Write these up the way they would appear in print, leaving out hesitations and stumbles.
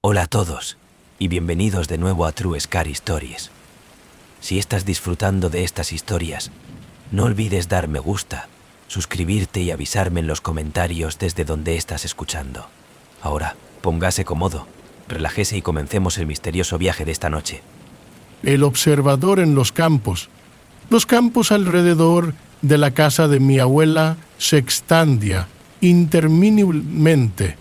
Hola a todos y bienvenidos de nuevo a True Scary Stories. Si estás disfrutando de estas historias, no olvides dar me gusta, suscribirte y avisarme en los comentarios desde donde estás escuchando. Ahora, póngase cómodo, relájese y comencemos el misterioso viaje de esta noche. El observador en los campos. Los campos alrededor de la casa de mi abuela se extendían interminablemente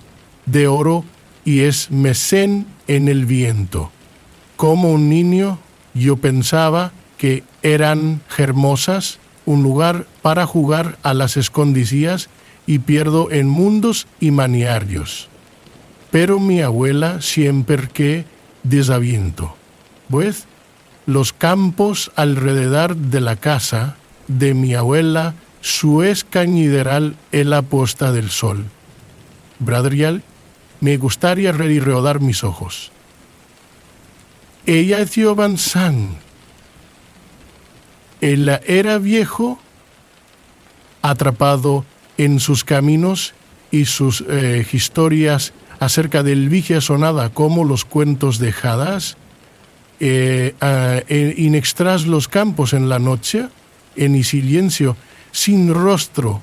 de oro y esmecen en el viento. Como un niño, yo pensaba que eran hermosas, un lugar para jugar a las escondidillas y pierdo en mundos imaginarios. Pero mi abuela siempre que desaviento. Pues los campos alrededor de la casa de mi abuela su escañideral en la puesta del sol. Bradrial, me gustaría rodar mis ojos. Ella dio avanzan. Él era viejo, atrapado en sus caminos y sus historias acerca del vigia sonada como los cuentos de hadas, en extras los campos en la noche, en silencio, sin rostro,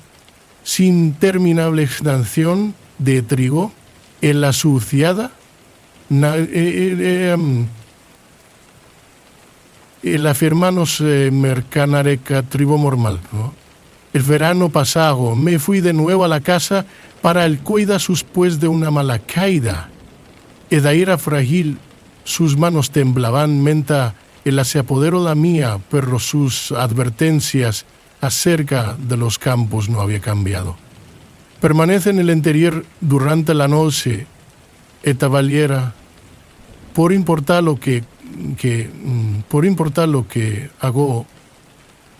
sin terminable extensión de trigo, en la suciada, el afirmanos mercanareca tribo normal, ¿no? El verano pasado me fui de nuevo a la casa para el cuida después de una mala caída. Eda era frágil, sus manos temblaban mientras él se apoderó la mía, pero sus advertencias acerca de los campos no había cambiado. Permanece en el interior durante la noche, esta valiera, por importar lo que hago,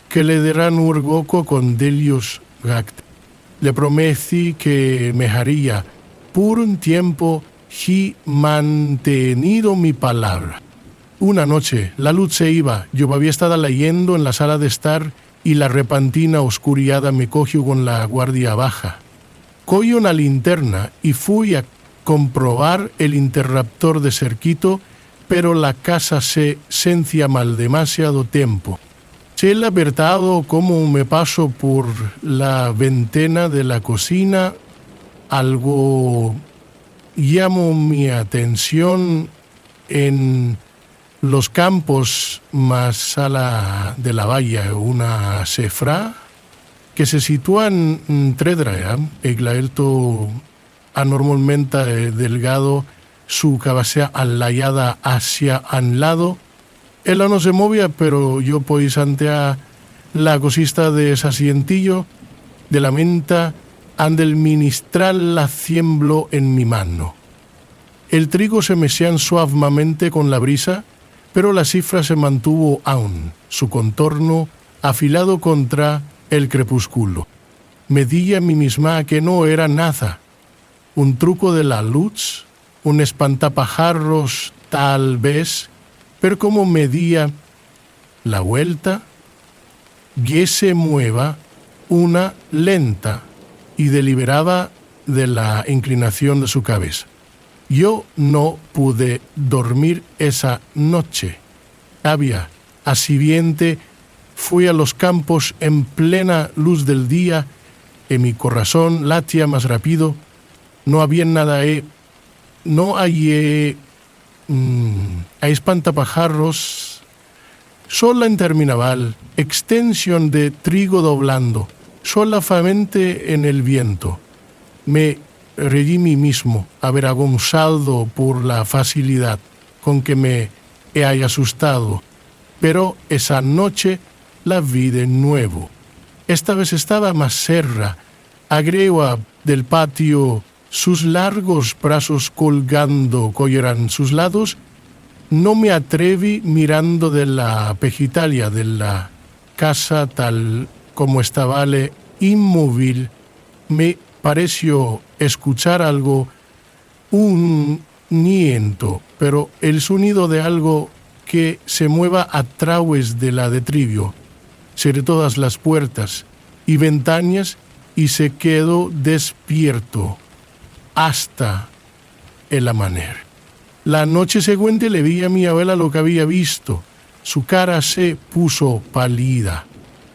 que le darán urgoco con Delius Gact. Le prometí que me haría por un tiempo y mantenido mi palabra. Una noche, la luz se iba, yo había estado leyendo en la sala de estar y la repentina oscuridad me cogió con la guardia baja. Cogí una linterna y fui a comprobar el interruptor de cerquito, pero la casa se sentía mal demasiado tiempo. Se he apertado como me paso por la ventana de la cocina, algo llamó mi atención en los campos más a de la valla, una cefra que se sitúa en Tredrea, el alto anormalmente delgado, su cabeza alayada hacia un lado. Él no se movía, pero yo pues ante la cosista de ese asientillo de la menta, ande el ministral la ciemblo en mi mano. El trigo se mecían suavemente con la brisa, pero la cifra se mantuvo aún, su contorno afilado contra el crepúsculo. Me di a mí misma que no era nada. Un truco de la luz, un espantapajarros tal vez, pero como medía la vuelta, que se mueva una lenta y deliberada de la inclinación de su cabeza. Yo no pude dormir esa noche. Había, siguiente, fui a los campos en plena luz del día, y mi corazón latía más rápido. No había nada, no hallé a espantapajarros, sola interminable extensión de trigo doblando, solamente en el viento. Me reí mí mismo, avergonzado por la facilidad con que me he asustado, pero esa noche la vi de nuevo. Esta vez estaba más cerca, agrega del patio, sus largos brazos colgando colleran sus lados. No me atreví mirando de la pejitalia de la casa tal como estaba inmóvil. Me pareció escuchar algo, un niento, pero el sonido de algo que se mueva a través de la detrivio, cerré todas las puertas y ventanas y se quedó despierto hasta el amanecer. La noche siguiente le vi a mi abuela lo que había visto. Su cara se puso pálida,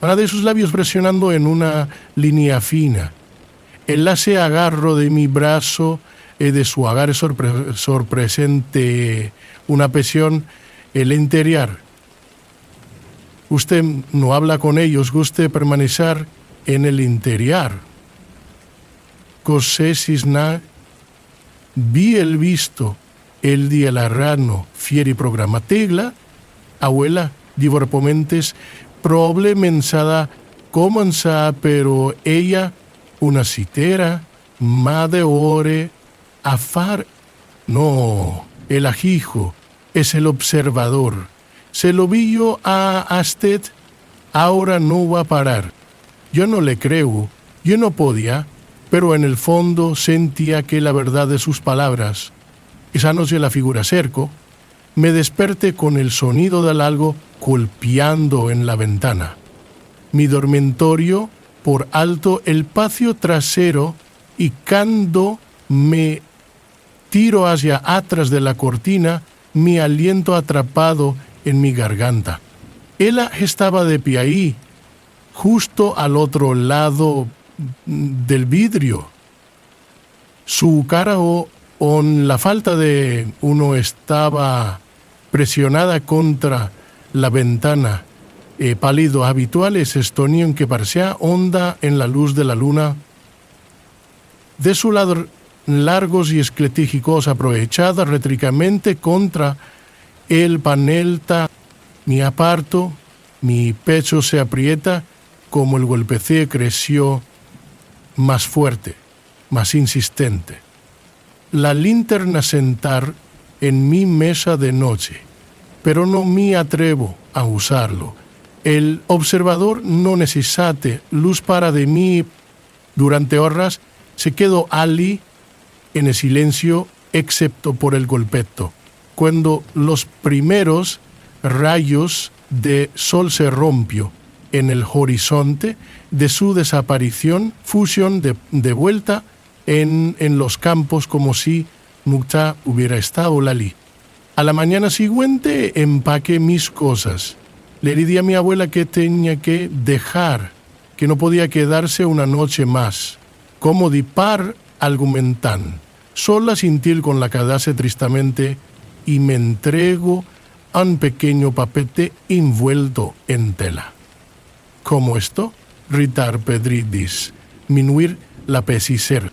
una de sus labios presionando en una línea fina. Ella se agarró de mi brazo y de su agarre sorpresente una presión el interior. Usted no habla con ellos, guste permanecer en el interior. Cosé cisna, vi el visto, el día la rano, fieri programa tegla, abuela, divorpomentes, proble mensada, comenza, pero ella, una citera, ma de ore, afar, no, el ajijo, es el observador. Se lo vi yo a Asted, ahora no va a parar. Yo no le creo, yo no podía, pero en el fondo sentía que la verdad de sus palabras, esa noche la figura cerco, me desperté con el sonido del algo golpeando en la ventana. Mi dormitorio, por alto el patio trasero, y cuando me tiro hacia atrás de la cortina, mi aliento atrapado en mi garganta. Ella estaba de pie ahí, justo al otro lado del vidrio. Su cara con la falta de uno estaba presionada contra la ventana. Pálido habituales estonio que parecía onda en la luz de la luna. De su lado largos y escletígicos aprovechadas rétricamente contra el panel mi aparto, mi pecho se aprieta como el golpeceo creció más fuerte, más insistente. La linterna sentar en mi mesa de noche, pero no me atrevo a usarlo. El observador no necesita luz para de mí. Durante horas se quedó allí en el silencio, excepto por el golpeto. Cuando los primeros rayos de sol se rompió en el horizonte de su desaparición, fusión de vuelta en los campos como si nunca hubiera estado allí. A la mañana siguiente empaqué mis cosas. Le di a mi abuela que tenía que dejar, que no podía quedarse una noche más. Como di par argumentan, sola sentir con la cabeza tristamente y me entrego a un pequeño papete envuelto en tela. ¿Cómo esto? Ritar Pedridis, minuir la pesicer.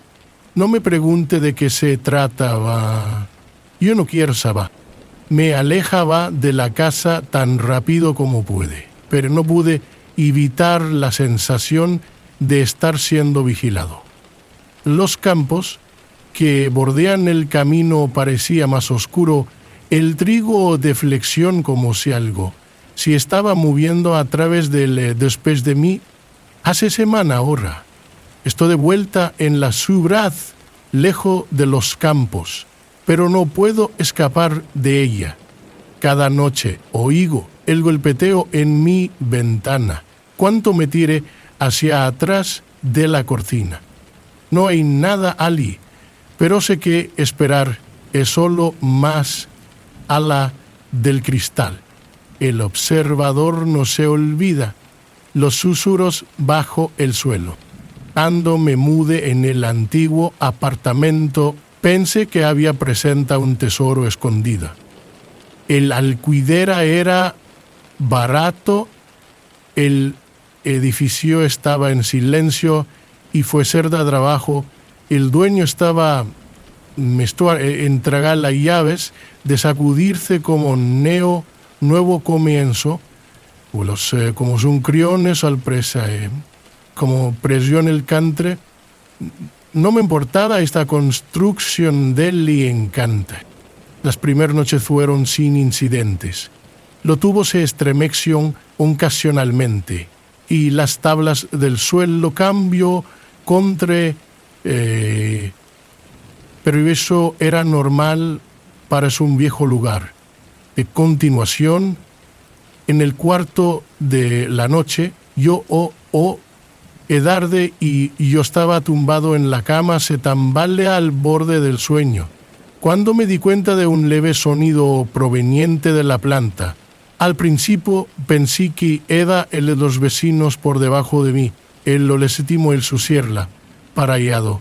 No me pregunte de qué se trataba. Yo no quiero saber. Me alejaba de la casa tan rápido como pude, pero no pude evitar la sensación de estar siendo vigilado. Los campos que bordean el camino parecía más oscuro, el trigo de flexión como si algo se estaba moviendo a través después de mí. Hace semana ahora. Estoy de vuelta en la ciudad, lejos de los campos, pero no puedo escapar de ella. Cada noche oigo el golpeteo en mi ventana, cuanto me tire hacia atrás de la cortina. No hay nada allí, pero sé que esperar es solo más a la del cristal. El observador no se olvida los susurros bajo el suelo. Cuando me mudé en el antiguo apartamento, pensé que había presenta un tesoro escondido. El alquiler era barato, el edificio estaba en silencio y fue ser de trabajo. El dueño me estaba entregar las llaves, de sacudirse como nuevo comienzo, como son criones al presa, como presión el cantre. No me importaba esta construcción del encanta. Las primeras noches fueron sin incidentes. Lo tubo se estremeció ocasionalmente y las tablas del suelo cambió contra... pero eso era normal para un viejo lugar. De continuación, en el cuarto de la noche, yo tarde y yo estaba tumbado en la cama, se tambalea al borde del sueño. Cuando me di cuenta de un leve sonido proveniente de la planta, al principio pensé que era el de los vecinos por debajo de mí, el lo legítimo el susierla, parallado,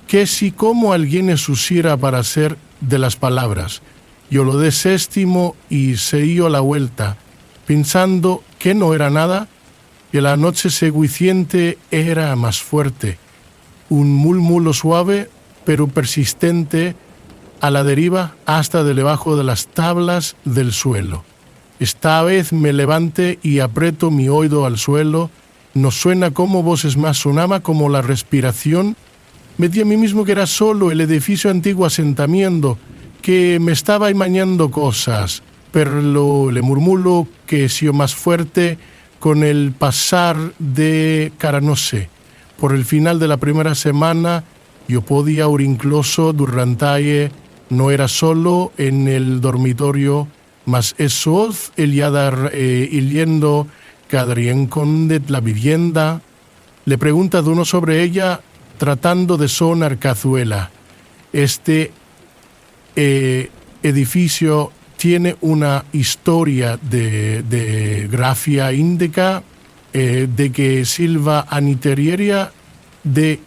que si como alguien ensuciera para hacer de las palabras, yo lo desestimo y seguí a la vuelta, pensando que no era nada, y la noche seguiciente era más fuerte, un murmullo suave pero persistente a la deriva hasta debajo de las tablas del suelo. Esta vez me levanté y aprieto mi oído al suelo, no suena como voces más, sonaba como la respiración. Me di a mí mismo que era solo el edificio antiguo asentamiento, que me estaba imaginando cosas, pero le murmuro que sido más fuerte con el pasar de cara no sé. Por el final de la primera semana, yo podía oír incluso durante no era solo en el dormitorio, mas esos el yadar yendo cada rincón de la vivienda. Le pregunta de uno sobre ella, tratando de sonar cazuela. Este edificio tiene una historia de grafia índica, de que Silva Aniteriera de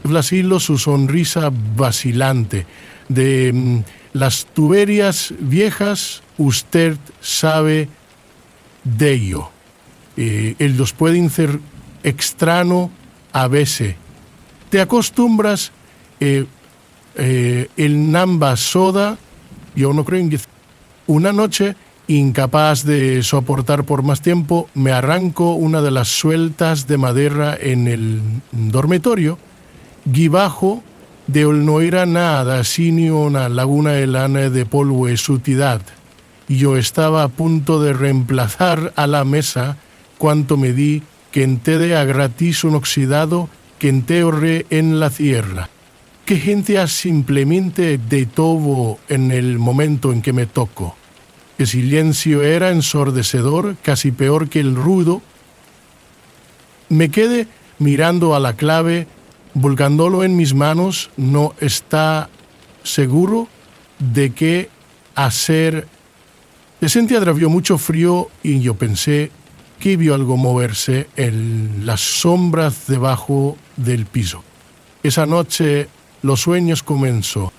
Blasilo su sonrisa vacilante, de las tuberías viejas, usted sabe de ello. Ellos pueden ser extraño a veces. Te acostumbras el namba soda, yo no creo en que una noche, incapaz de soportar por más tiempo, me arranco una de las sueltas de madera en el dormitorio, debajo de no era nada, sino una laguna helana de polvo y suciedad. Yo estaba a punto de reemplazar a la mesa cuanto me di que entere a gratis un oxidado que enterré en la tierra. Que gente simplemente detuvo en el momento en que me tocó. El silencio era ensordecedor, casi peor que el ruido. Me quedé mirando a la clave, volcándolo en mis manos, no está seguro de qué hacer. Se sentía atravió mucho frío y yo pensé que vio algo moverse en las sombras debajo del piso. Esa noche los sueños comenzó.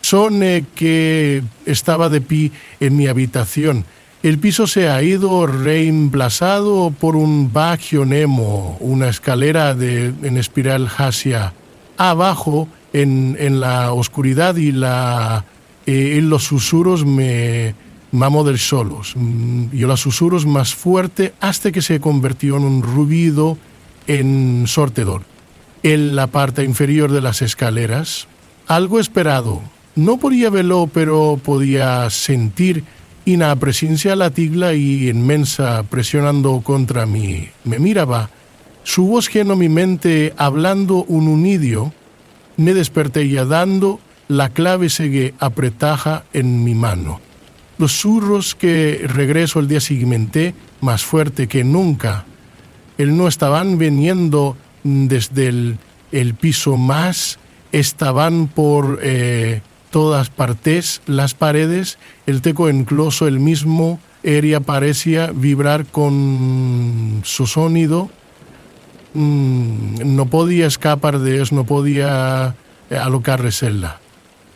Soné que estaba de pie en mi habitación. El piso se ha ido reemplazado por un bajo nemo, una escalera en espiral hacia abajo en la oscuridad y en los susurros me mamo del solos. Yo los susurros más fuerte hasta que se convirtió en un ruido ensordecedor. En la parte inferior de las escaleras, algo esperado. No podía verlo, pero podía sentir una presencia latigla y inmensa presionando contra mí. Me miraba. Su voz llenó mi mente hablando un unidio. Me desperté ya dando la clave sigue apretada en mi mano. Los susurros que regreso el día siguiente, más fuerte que nunca. Él no estaban viniendo desde el piso más, estaban por todas partes, las paredes, el techo incluso el mismo area parecía vibrar con su sonido. No podía escapar de eso, no podía alocarresela.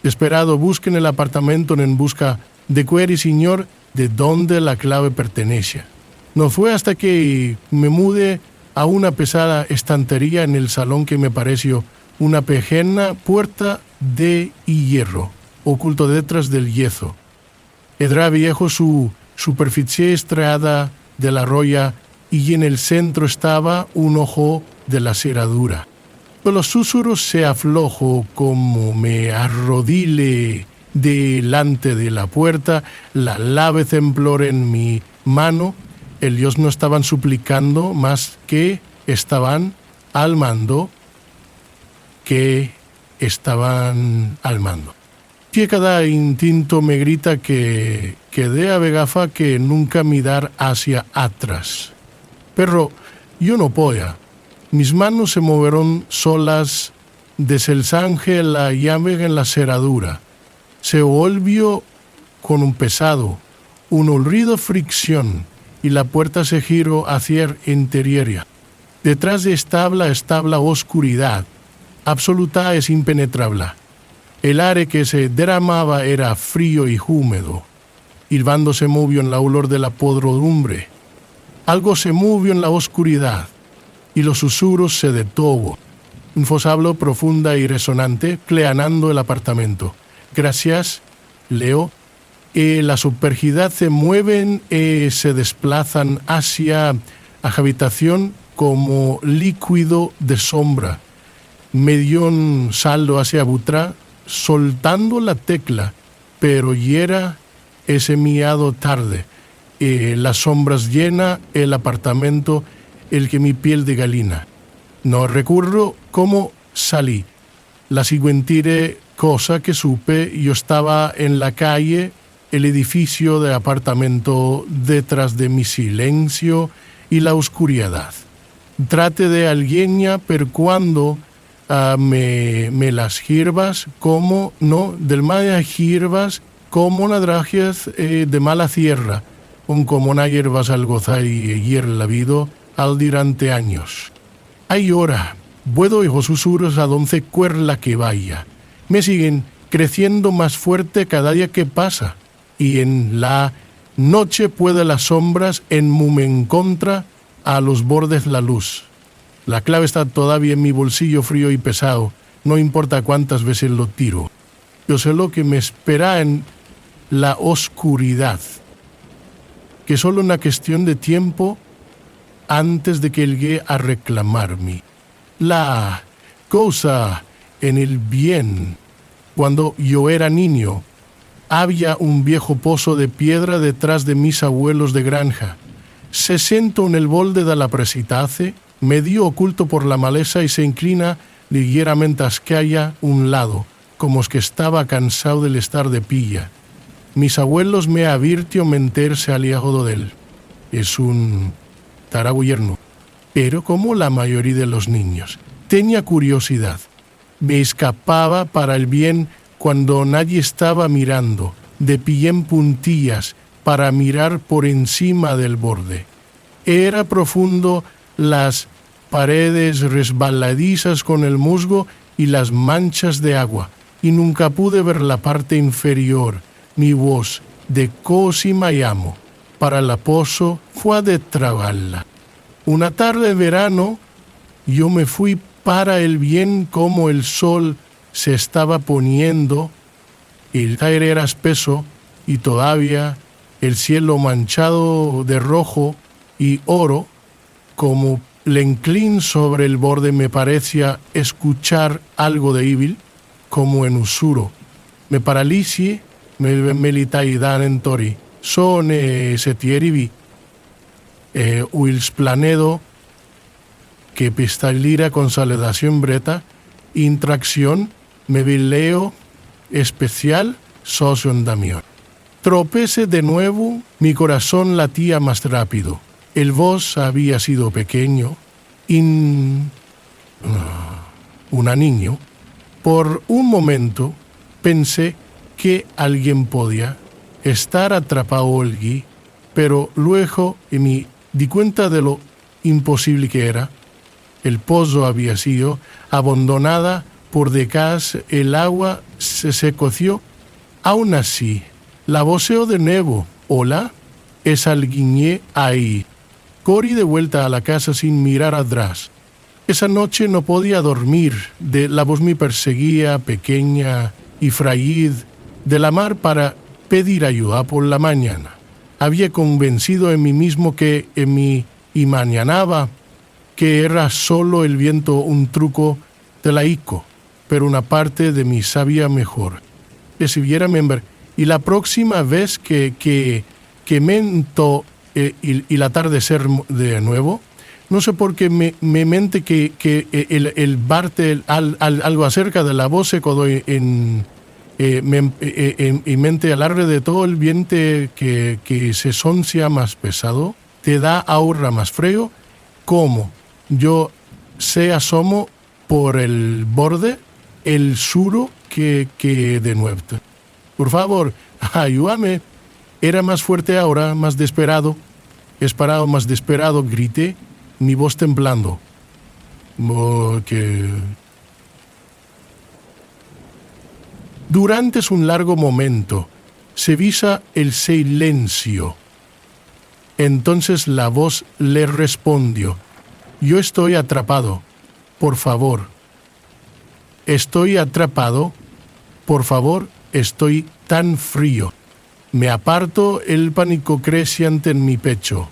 Desesperado, busqué en el apartamento en busca de query señor de dónde la clave pertenece. No fue hasta que me mudé a una pesada estantería en el salón que me pareció una pequeña puerta de hierro, oculto detrás del yeso. Era viejo su superficie estrellada de la roya y en el centro estaba un ojo de la cerradura. Los susurros se aflojó como me arrodillé delante de la puerta, la llave tembló en mi mano. Ellos no estaban suplicando más que estaban al mando, que cada instinto me grita que quedé a vegafa que nunca mirar hacia atrás. Pero yo no podía. Mis manos se movieron solas desde el zanje la llave en la cerradura. se volvió con un pesado, un olrido fricción, y la puerta se giró hacia el interior. Detrás de estaba oscuridad, absoluta es impenetrable. El aire que se derramaba era frío y húmedo. El bando se movió en la olor de la podredumbre. Algo se movió en la oscuridad, y los susurros se detuvo. Un fosablo profunda y resonante cleanando el apartamento. Gracias, Leo. La superioridad se mueven y se desplazan hacia la habitación como líquido de sombra. Me dio un saldo hacia Butra, soltando la tecla, pero hiera ese miado tarde. Las sombras llena el apartamento, el que mi piel de gallina. No recuerdo cómo salí. La siguiente cosa que supe, yo estaba en la calle, el edificio de apartamento detrás de mi silencio y la oscuridad. Trate de alguien, pero cuando me las hierbas, como no, del mala hierbas, como nadrajes de mala tierra, como una hierbas al gozar y hier la vida al durante años. Hay hora, puedo y susurros a donde cuerla que vaya. Me siguen creciendo más fuerte cada día que pasa, y en la noche puede las sombras en contra a los bordes la luz. La clave está todavía en mi bolsillo frío y pesado, no importa cuántas veces lo tiro. Yo sé lo que me espera en la oscuridad, que es solo una cuestión de tiempo antes de que llegue a reclamarme. La cosa en el bien, cuando yo era niño, había un viejo pozo de piedra detrás de mis abuelos de granja. Se sentó en el borde de la presitace, medio oculto por la maleza y se inclina ligeramente hacia un lado, como es que estaba cansado del estar de pilla. Mis abuelos me advirtió meterse al hijo de él. Es un taragüerno, pero como la mayoría de los niños, tenía curiosidad. Me escapaba para el bien cuando nadie estaba mirando, de pie en puntillas para mirar por encima del borde. Era profundo, las paredes resbaladizas con el musgo y las manchas de agua, y nunca pude ver la parte inferior. Mi voz de cosi llamo para la pozo fue de trabarla. Una tarde de verano yo me fui para el bien como el sol se estaba poniendo, el aire era espeso y todavía el cielo manchado de rojo y oro, como l'enclín sobre el borde me parecía escuchar algo de evil, como en usuro. Me paralici, me litaidan en tori, son setierivi, uils planedo, que pistalira con saledación breta, intracción, me vileo especial, socio en Damión. Tropecé de nuevo, mi corazón latía más rápido. El voz había sido pequeño, un niño. Por un momento pensé que alguien podía estar atrapado allí, pero luego me di cuenta de lo imposible que era. El pozo había sido abandonada por décadas, el agua se coció. Aún así, la voceo de nuevo. Hola, es alguien ahí. Corrí de vuelta a la casa sin mirar atrás. Esa noche no podía dormir. La voz me perseguía, pequeña y frágil, de la mar para pedir ayuda por la mañana. Había convencido en mí mismo que en mí imaginaba que era solo el viento un truco de la ICO, pero una parte de mí sabía mejor. Recibiera member, y la próxima vez que mento el atardecer de nuevo, no sé por qué me mente que el barte algo acerca de la voz se quedó en mente alarde de todo el viento que se soncia más pesado, te da ahora más frío, como yo se asomo por el borde, el suro que de nuevo. Por favor, ayúdame. Era más fuerte ahora, más desesperado. Esperado, más desesperado, grité, mi voz temblando. Durante un largo momento se visa el silencio. Entonces la voz le respondió: yo estoy atrapado, por favor. Estoy atrapado, por favor, estoy tan frío. Me aparto, el pánico creciente en mi pecho.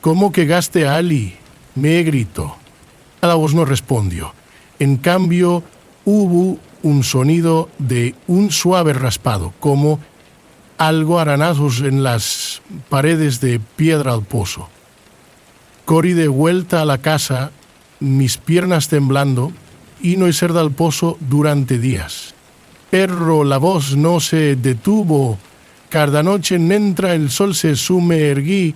¿Cómo que gaste Ali? Me gritó. La voz no respondió. En cambio, hubo un sonido de un suave raspado, como algo aranazos en las paredes de piedra al pozo. Corrí de vuelta a la casa, mis piernas temblando, y no hice al pozo durante días. Pero la voz no se detuvo. Cada noche mientras el sol se sumergí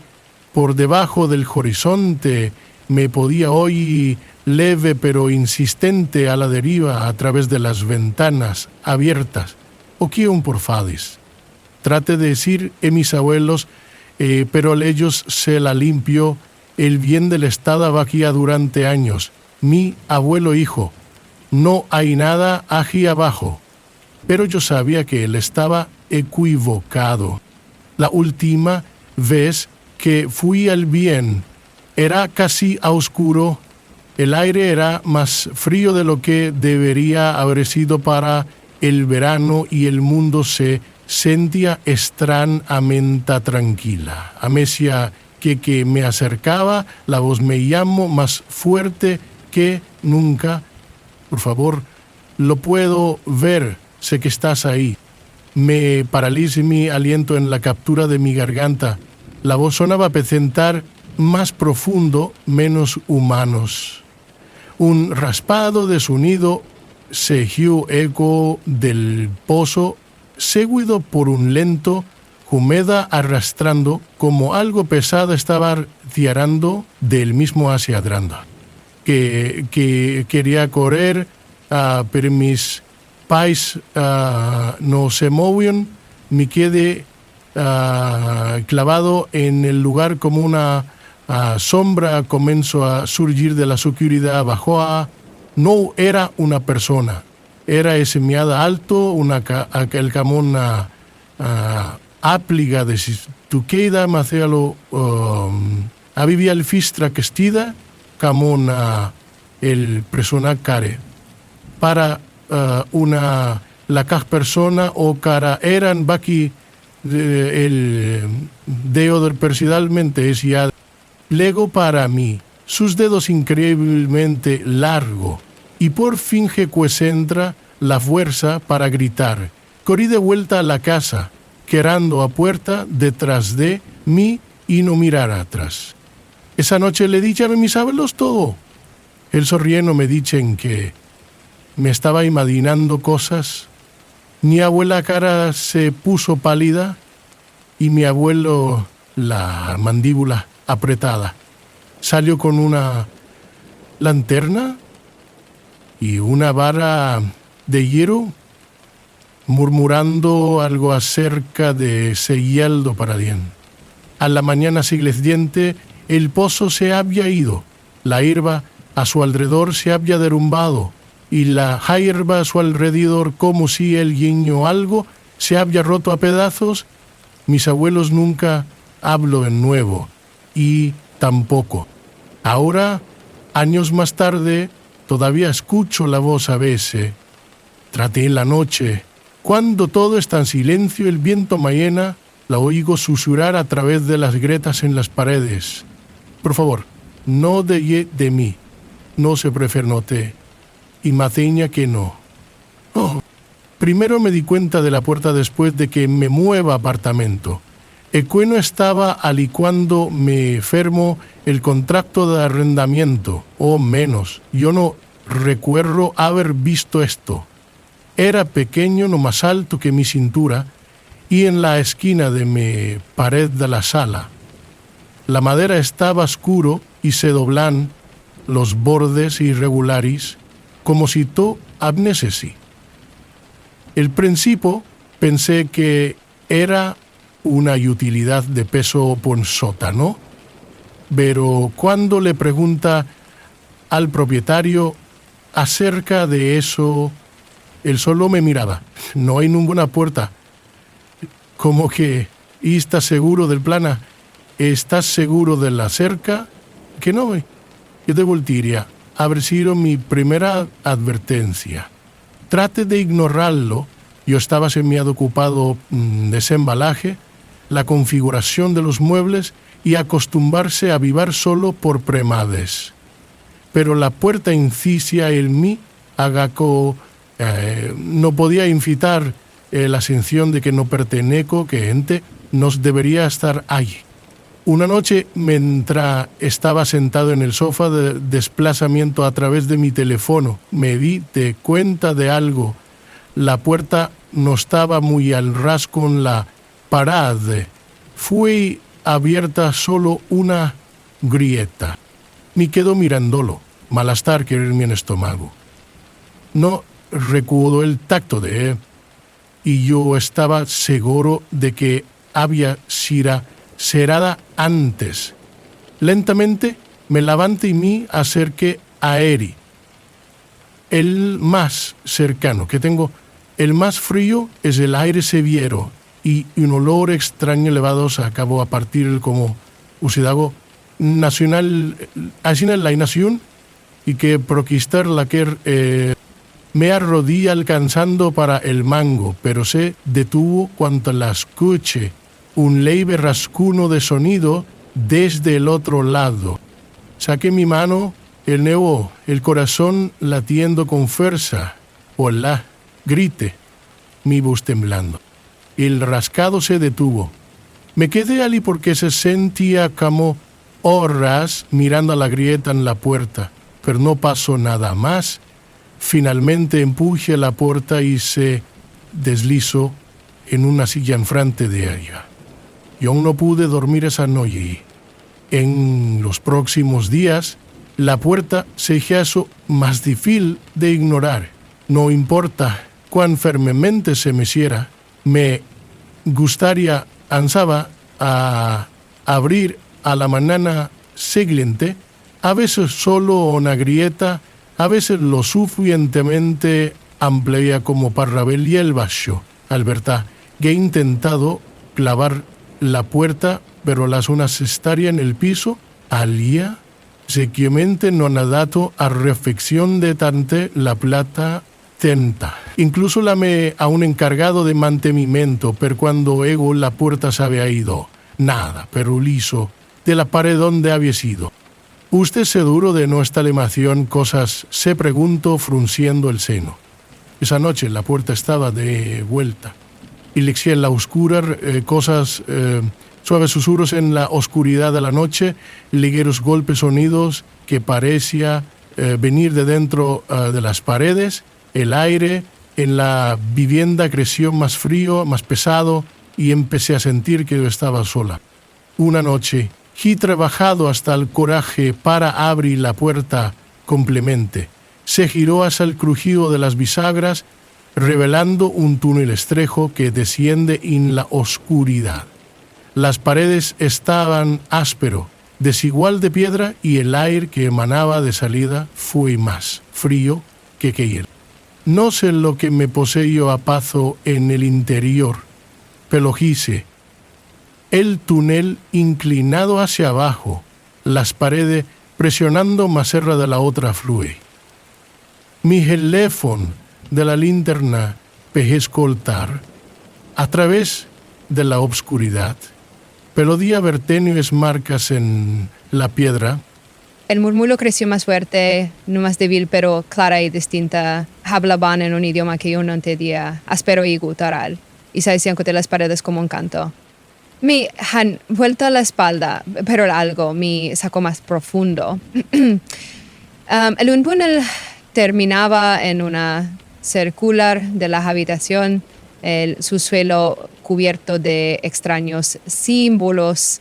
por debajo del horizonte, me podía oír leve pero insistente a la deriva a través de las ventanas abiertas. O que un porfades. Trate de decir a mis abuelos, pero ellos se la limpió. El bien del Estado vaquía durante años. Mi abuelo hijo, no hay nada aquí abajo. Pero yo sabía que él estaba equivocado. La última vez que fui al bien, era casi a oscuro. El aire era más frío de lo que debería haber sido para el verano y el mundo se sentía extrañamente tranquila. A medida que me acercaba, la voz me llamó más fuerte que nunca. Por favor, lo puedo ver, sé que estás ahí. Me paraliza mi aliento en la captura de mi garganta. La voz sonaba presentar más profundo, menos humanos. Un raspado de sonido se hizo eco del pozo, seguido por un lento humedad arrastrando, como algo pesado estaba tirando del mismo hacia adelante. Que quería correr, pero mis pies no se movían, me quedé clavado en el lugar como una sombra comenzó a surgir de la oscuridad. No era una persona, era ese miada alto, aquel camón apliga de si tu queda macéalo avivia el fistra que estida camón el persona care para la cas persona o cara eran baki el deo del persidalmente es ya lego para mí sus dedos increíblemente largo y por fin que entra la fuerza para gritar. Corrí de vuelta a la casa, quedando a puerta detrás de mí y no mirar atrás. Esa noche le dije a mis abuelos todo. El sonriendo me dicen que me estaba imaginando cosas. Mi abuela cara se puso pálida y mi abuelo la mandíbula apretada. Salió con una lanterna y una vara de hierro, murmurando algo acerca de ese hielo para bien. A la mañana siguiente el pozo se había ido, la hierba a su alrededor se había derrumbado y la hierba a su alrededor como si el guiño algo se había roto a pedazos. Mis abuelos nunca habló de nuevo y tampoco. Ahora, años más tarde, todavía escucho la voz a veces. Traté en la noche. Cuando todo está en silencio, el viento me llena, la oigo susurrar a través de las grietas en las paredes. Por favor, no de mí. No se prefernote. Y maceña que no. Oh, primero me di cuenta de la puerta después de que me mueva apartamento. El cueno estaba alicuando me fermo el contrato de arrendamiento, o menos. Yo no recuerdo haber visto esto. Era pequeño, no más alto que mi cintura, y en la esquina de mi pared de la sala. La madera estaba oscuro y se doblan los bordes irregulares, como si to abnesesi. El principio Pensé que era una utilidad de peso por sótano, pero cuando le pregunta al propietario acerca de eso, él solo me miraba. No hay ninguna puerta. Como que, ¿y estás seguro del plana? ¿Estás seguro de la cerca? Que no, yo te voltearía. Haber sido mi primera advertencia. Trate de ignorarlo. Yo estaba semiado ocupado desembalaje, la configuración de los muebles y acostumbrarse a vivir solo por premades. Pero la puerta incisia en mí agaco no podía invitar la sensación de que no pertenezco, que gente nos debería estar allí. Una noche, mientras estaba sentado en el sofá de desplazamiento a través de mi teléfono, me di de cuenta de algo. La puerta no estaba muy al ras con la pared. Fue abierta solo una grieta. Me quedo mirándolo, malestar que en mi estómago. No recuerdo el tacto de él, y yo estaba seguro de que había sido cerrada antes. Lentamente me levanté y me acerqué a Eri. El más cercano que tengo, el más frío es el aire severo y un olor extraño elevado se acabó a partir como usidago nacional, así en la nación y que proquistar la que me arrodillé alcanzando para el mango, pero se detuvo cuando la escuché, un leve rascuno de sonido desde el otro lado. Saqué mi mano, el corazón latiendo con fuerza. Hola, grité, mi voz temblando. El rascado se detuvo. Me quedé allí porque se sentía como horas mirando a la grieta en la puerta, pero no pasó nada más. Finalmente empujé la puerta y se deslizó en una silla enfrente de ella. Yo aún no pude dormir esa noche. En los próximos días, la puerta se hizo más difícil de ignorar. No importa cuán firmemente se me hiciera, me gustaría, ansaba a abrir a la mañana siguiente, a veces solo una grieta, a veces lo suficientemente amplia como para ver el vacío. Alberta, que he intentado clavar la puerta, pero las unas estarían en el piso, alía, sequiamente no ha dado a reflexión de tante la plata tenta. Incluso la me a un encargado de mantenimiento, per cuando ego la puerta se había ido. Nada, pero liso, de la pared donde había sido. Usted seguro de nuestra animación cosas, se preguntó frunciendo el seno. Esa noche la puerta estaba de vuelta. Y le en la oscura cosas, suaves susurros en la oscuridad de la noche, ligeros golpes sonidos que parecía venir de dentro de las paredes. El aire en la vivienda creció más frío, más pesado, y empecé a sentir que yo estaba sola. Una noche, he trabajado hasta el coraje para abrir la puerta complemente. Se giró hacia el crujido de las bisagras, revelando un túnel estrecho que desciende en la oscuridad. Las paredes estaban áspero, desigual de piedra, y el aire que emanaba de salida fue más frío que hielo. No sé lo que me poseyó a paso en el interior, pero hice el túnel inclinado hacia abajo, las paredes presionando más cerca de la otra flue. Mi teléfono de la linterna pejé escoltar a través de la obscuridad, pero di a ver tenues marcas en la piedra. El murmullo creció más fuerte, no más débil, pero clara y distinta. Hablaban en un idioma que yo no entendía, áspero y gutural, y se hacían de las paredes como un canto. Me han vuelto la espalda, pero algo me sacó más profundo. El túnel terminaba en una circular de la habitación, el subsuelo cubierto de extraños símbolos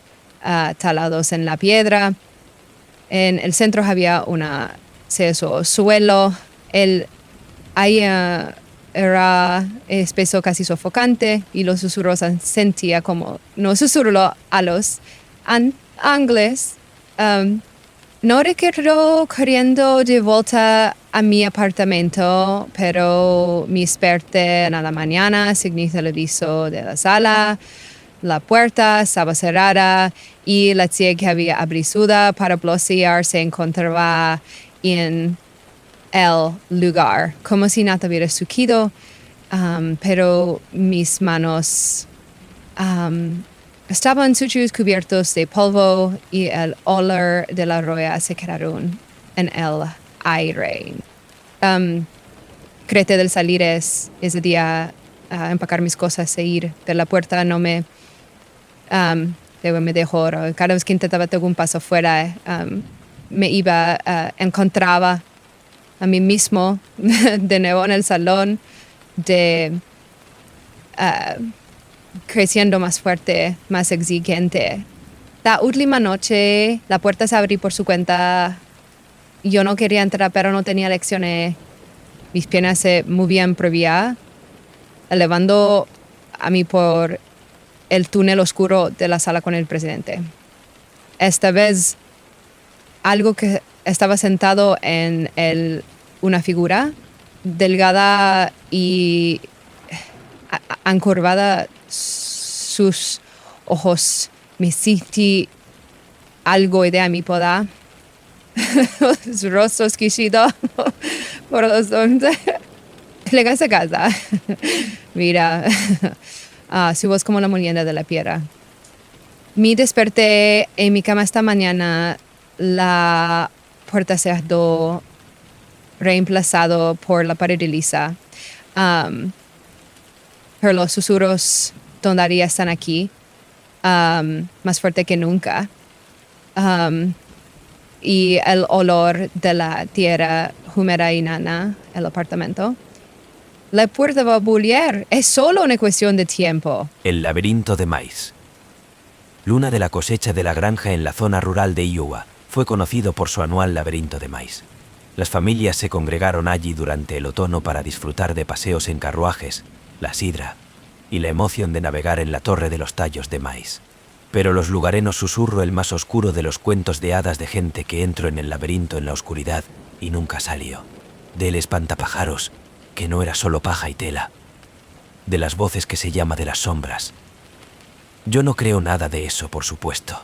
talados en la piedra. En el centro había suelo. Ahí era espeso, casi sofocante, y los susurros sentía como, no susurro a los ángeles. No recuerdo corriendo de vuelta a mi apartamento, pero me desperté en la mañana, seguí el aviso de la sala, la puerta estaba cerrada y la tía que había abierto para bloquear se encontraba en el lugar, como si nada hubiera sucedido, pero mis manos estaban sucios, cubiertos de polvo y el olor de la roya se quedaron en el aire. Traté de salir ese día a empacar mis cosas e ir de la puerta. No me dejó. Cada vez que intentaba dar un paso fuera, me iba, encontraba a mí mismo de nuevo en el salón, creciendo más fuerte, más exigente. La última noche, la puerta se abrió por su cuenta. Yo no quería entrar, pero no tenía elecciones. Mis piernas se movían previa, elevando a mí por el túnel oscuro de la sala con el presidente. Esta vez, algo que estaba sentado en una figura delgada y encorvada, sus ojos me sentí algo de mi poda. Su rostro exquisito por los dos. Llegas a casa. Mira, su voz como la molienda de la piedra. Me desperté en mi cama esta mañana. La puerta se quedó reemplazado por la pared lisa. Pero los susurros todavía están aquí, más fuerte que nunca. Y el olor de la tierra húmeda y nana, el apartamento. La puerta va a bullir. Es solo una cuestión de tiempo. El laberinto de maíz. Luna de la cosecha de la granja en la zona rural de Iowa fue conocido por su anual laberinto de maíz. Las familias se congregaron allí durante el otoño para disfrutar de paseos en carruajes, la sidra y la emoción de navegar en la torre de los tallos de maíz. Pero los lugareños susurro el más oscuro de los cuentos de hadas de gente que entró en el laberinto en la oscuridad y nunca salió. Del espantapájaros, que no era solo paja y tela. De las voces que se llama de las sombras. Yo no creo nada de eso, por supuesto.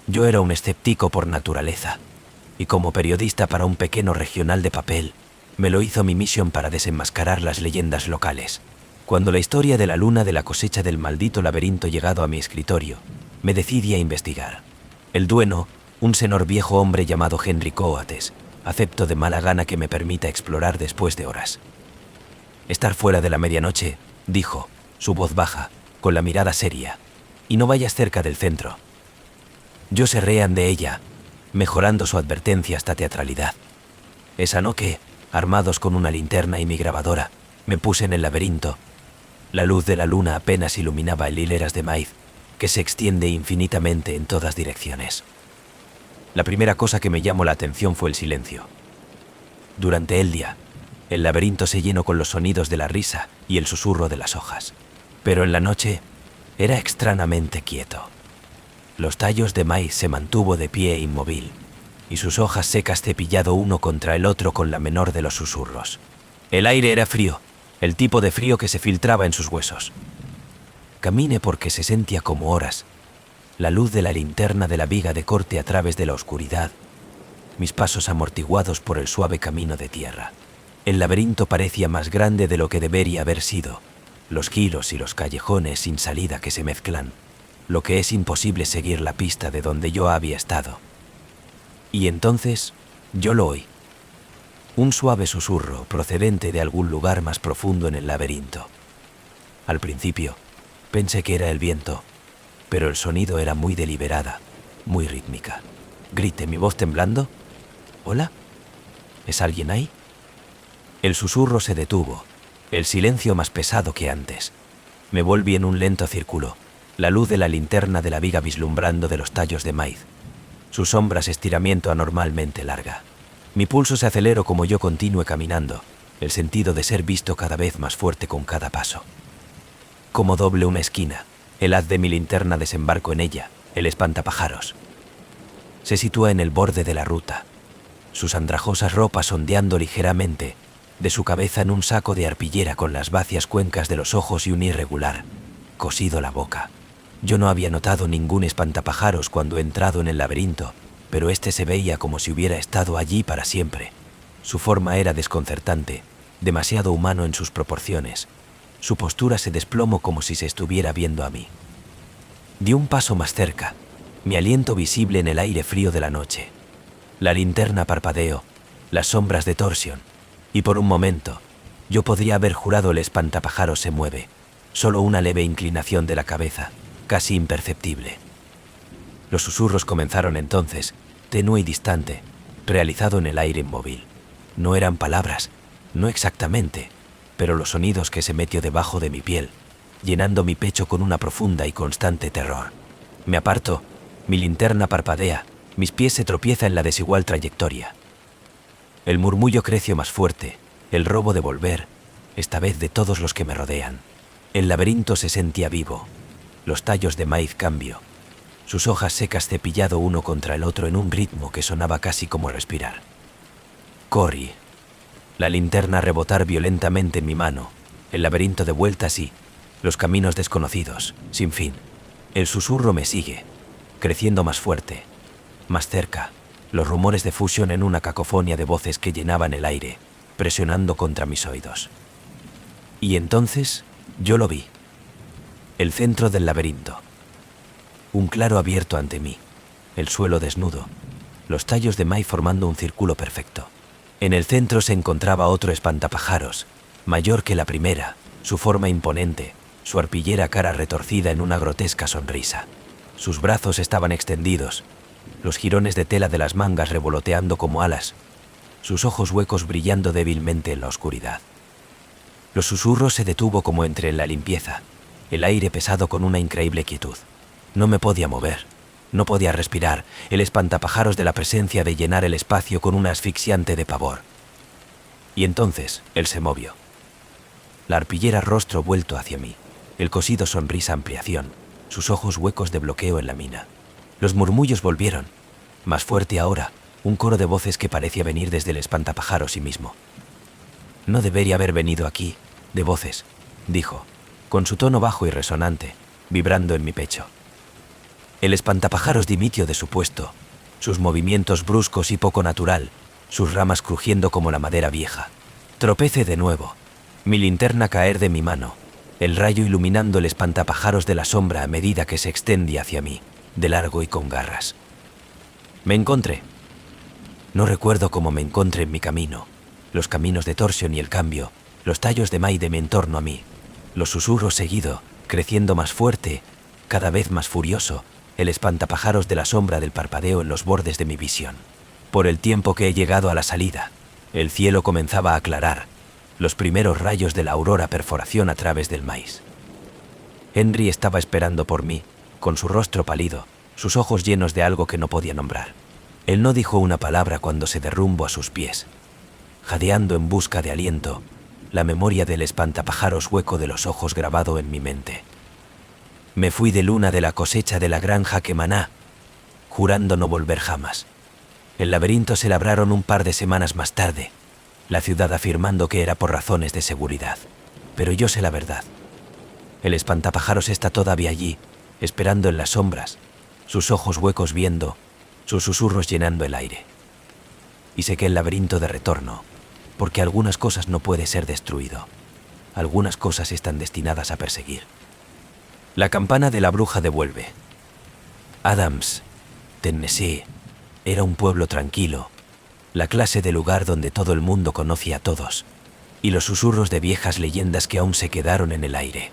Yo era un escéptico por naturaleza, y como periodista para un pequeño regional de papel, me lo hizo mi misión para desenmascarar las leyendas locales. Cuando la historia de la luna de la cosecha del maldito laberinto llegado a mi escritorio, me decidí a investigar. El dueño, un señor viejo hombre llamado Henry Coates, aceptó de mala gana que me permita explorar después de horas. Estar fuera de la medianoche, dijo, su voz baja, con la mirada seria, y no vayas cerca del centro. Yo se reían de ella, mejorando su advertencia hasta teatralidad. Esa noche, armados con una linterna y mi grabadora, me puse en el laberinto. La luz de la luna apenas iluminaba el hileras de maíz, que se extiende infinitamente en todas direcciones. La primera cosa que me llamó la atención fue el silencio. Durante el día, el laberinto se llenó con los sonidos de la risa y el susurro de las hojas. Pero en la noche, era extrañamente quieto. Los tallos de maíz se mantuvo de pie inmóvil, y sus hojas secas cepillado uno contra el otro con la menor de los susurros. El aire era frío, el tipo de frío que se filtraba en sus huesos. Caminé porque se sentía como horas, la luz de la linterna de la viga de corte a través de la oscuridad, mis pasos amortiguados por el suave camino de tierra. El laberinto parecía más grande de lo que debería haber sido, los giros y los callejones sin salida que se mezclan, lo que es imposible seguir la pista de donde yo había estado. Y entonces, yo lo oí. Un suave susurro procedente de algún lugar más profundo en el laberinto. Al principio, pensé que era el viento, pero el sonido era muy deliberada, muy rítmica. Grité, mi voz temblando. ¿Hola? ¿Es alguien ahí? El susurro se detuvo, el silencio más pesado que antes. Me volví en un lento círculo, la luz de la linterna de la viga vislumbrando de los tallos de maíz. Su sombra se estiramiento anormalmente larga. Mi pulso se aceleró como yo continué caminando, el sentido de ser visto cada vez más fuerte con cada paso. Como doble una esquina, el haz de mi linterna desembarco en ella, el espantapájaros. Se sitúa en el borde de la ruta, sus andrajosas ropas ondeando ligeramente, de su cabeza en un saco de arpillera con las vacias cuencas de los ojos y un irregular, cosido la boca. Yo no había notado ningún espantapájaros cuando he entrado en el laberinto, pero este se veía como si hubiera estado allí para siempre. Su forma era desconcertante, demasiado humano en sus proporciones. Su postura se desplomó como si se estuviera viendo a mí. Di un paso más cerca, mi aliento visible en el aire frío de la noche. La linterna parpadeó, las sombras de torsión, y por un momento, yo podría haber jurado el espantapájaros se mueve, solo una leve inclinación de la cabeza, casi imperceptible. Los susurros comenzaron entonces, tenue y distante, realizado en el aire inmóvil. No eran palabras, no exactamente, pero los sonidos que se metió debajo de mi piel, llenando mi pecho con una profunda y constante terror. Me aparto, mi linterna parpadea, mis pies se tropiezan en la desigual trayectoria. El murmullo creció más fuerte, el robo de volver, esta vez de todos los que me rodean. El laberinto se sentía vivo, los tallos de maíz cambio, sus hojas secas cepillado uno contra el otro en un ritmo que sonaba casi como respirar. Corrí. La linterna rebotar violentamente en mi mano, el laberinto de vueltas y los caminos desconocidos, sin fin. El susurro me sigue, creciendo más fuerte, más cerca, los rumores de fusión en una cacofonía de voces que llenaban el aire, presionando contra mis oídos. Y entonces yo lo vi. El centro del laberinto. Un claro abierto ante mí, el suelo desnudo, los tallos de maíz formando un círculo perfecto. En el centro se encontraba otro espantapájaros, mayor que la primera, su forma imponente, su arpillera cara retorcida en una grotesca sonrisa. Sus brazos estaban extendidos, los jirones de tela de las mangas revoloteando como alas, sus ojos huecos brillando débilmente en la oscuridad. Los susurros se detuvo como entre en la limpieza, el aire pesado con una increíble quietud. No me podía mover, no podía respirar, el espantapájaros de la presencia de llenar el espacio con una asfixiante de pavor. Y entonces él se movió. La arpillera rostro vuelto hacia mí, el cosido sonrisa ampliación, sus ojos huecos de bloqueo en la mina. Los murmullos volvieron, más fuerte ahora, un coro de voces que parecía venir desde el espantapájaros sí mismo. No debería haber venido aquí, de voces, dijo, con su tono bajo y resonante, vibrando en mi pecho. El espantapájaros dimitió de su puesto, sus movimientos bruscos y poco natural, sus ramas crujiendo como la madera vieja. Tropecé de nuevo, mi linterna caer de mi mano, el rayo iluminando el espantapájaros de la sombra a medida que se extendía hacia mí, de largo y con garras. Me encontré. No recuerdo cómo me encontré en mi camino, los caminos de torsión y el cambio, los tallos de maíz de mi entorno a mí, los susurros seguido, creciendo más fuerte, cada vez más furioso, el espantapájaros de la sombra del parpadeo en los bordes de mi visión. Por el tiempo que he llegado a la salida, el cielo comenzaba a aclarar, los primeros rayos de la aurora perforación a través del maíz. Henry estaba esperando por mí, con su rostro pálido, sus ojos llenos de algo que no podía nombrar. Él no dijo una palabra cuando se derrumbó a sus pies, jadeando en busca de aliento, la memoria del espantapájaros hueco de los ojos grabado en mi mente. Me fui de luna de la cosecha de la granja Quemaná, jurando no volver jamás. El laberinto se labraron un par de semanas más tarde, la ciudad afirmando que era por razones de seguridad. Pero yo sé la verdad. El espantapájaros está todavía allí, esperando en las sombras, sus ojos huecos viendo, sus susurros llenando el aire. Y sé que el laberinto de retorno, porque algunas cosas no puede ser destruido, algunas cosas están destinadas a perseguir. La campana de la bruja devuelve. Adams, Tennessee, era un pueblo tranquilo, la clase de lugar donde todo el mundo conoce a todos, y los susurros de viejas leyendas que aún se quedaron en el aire.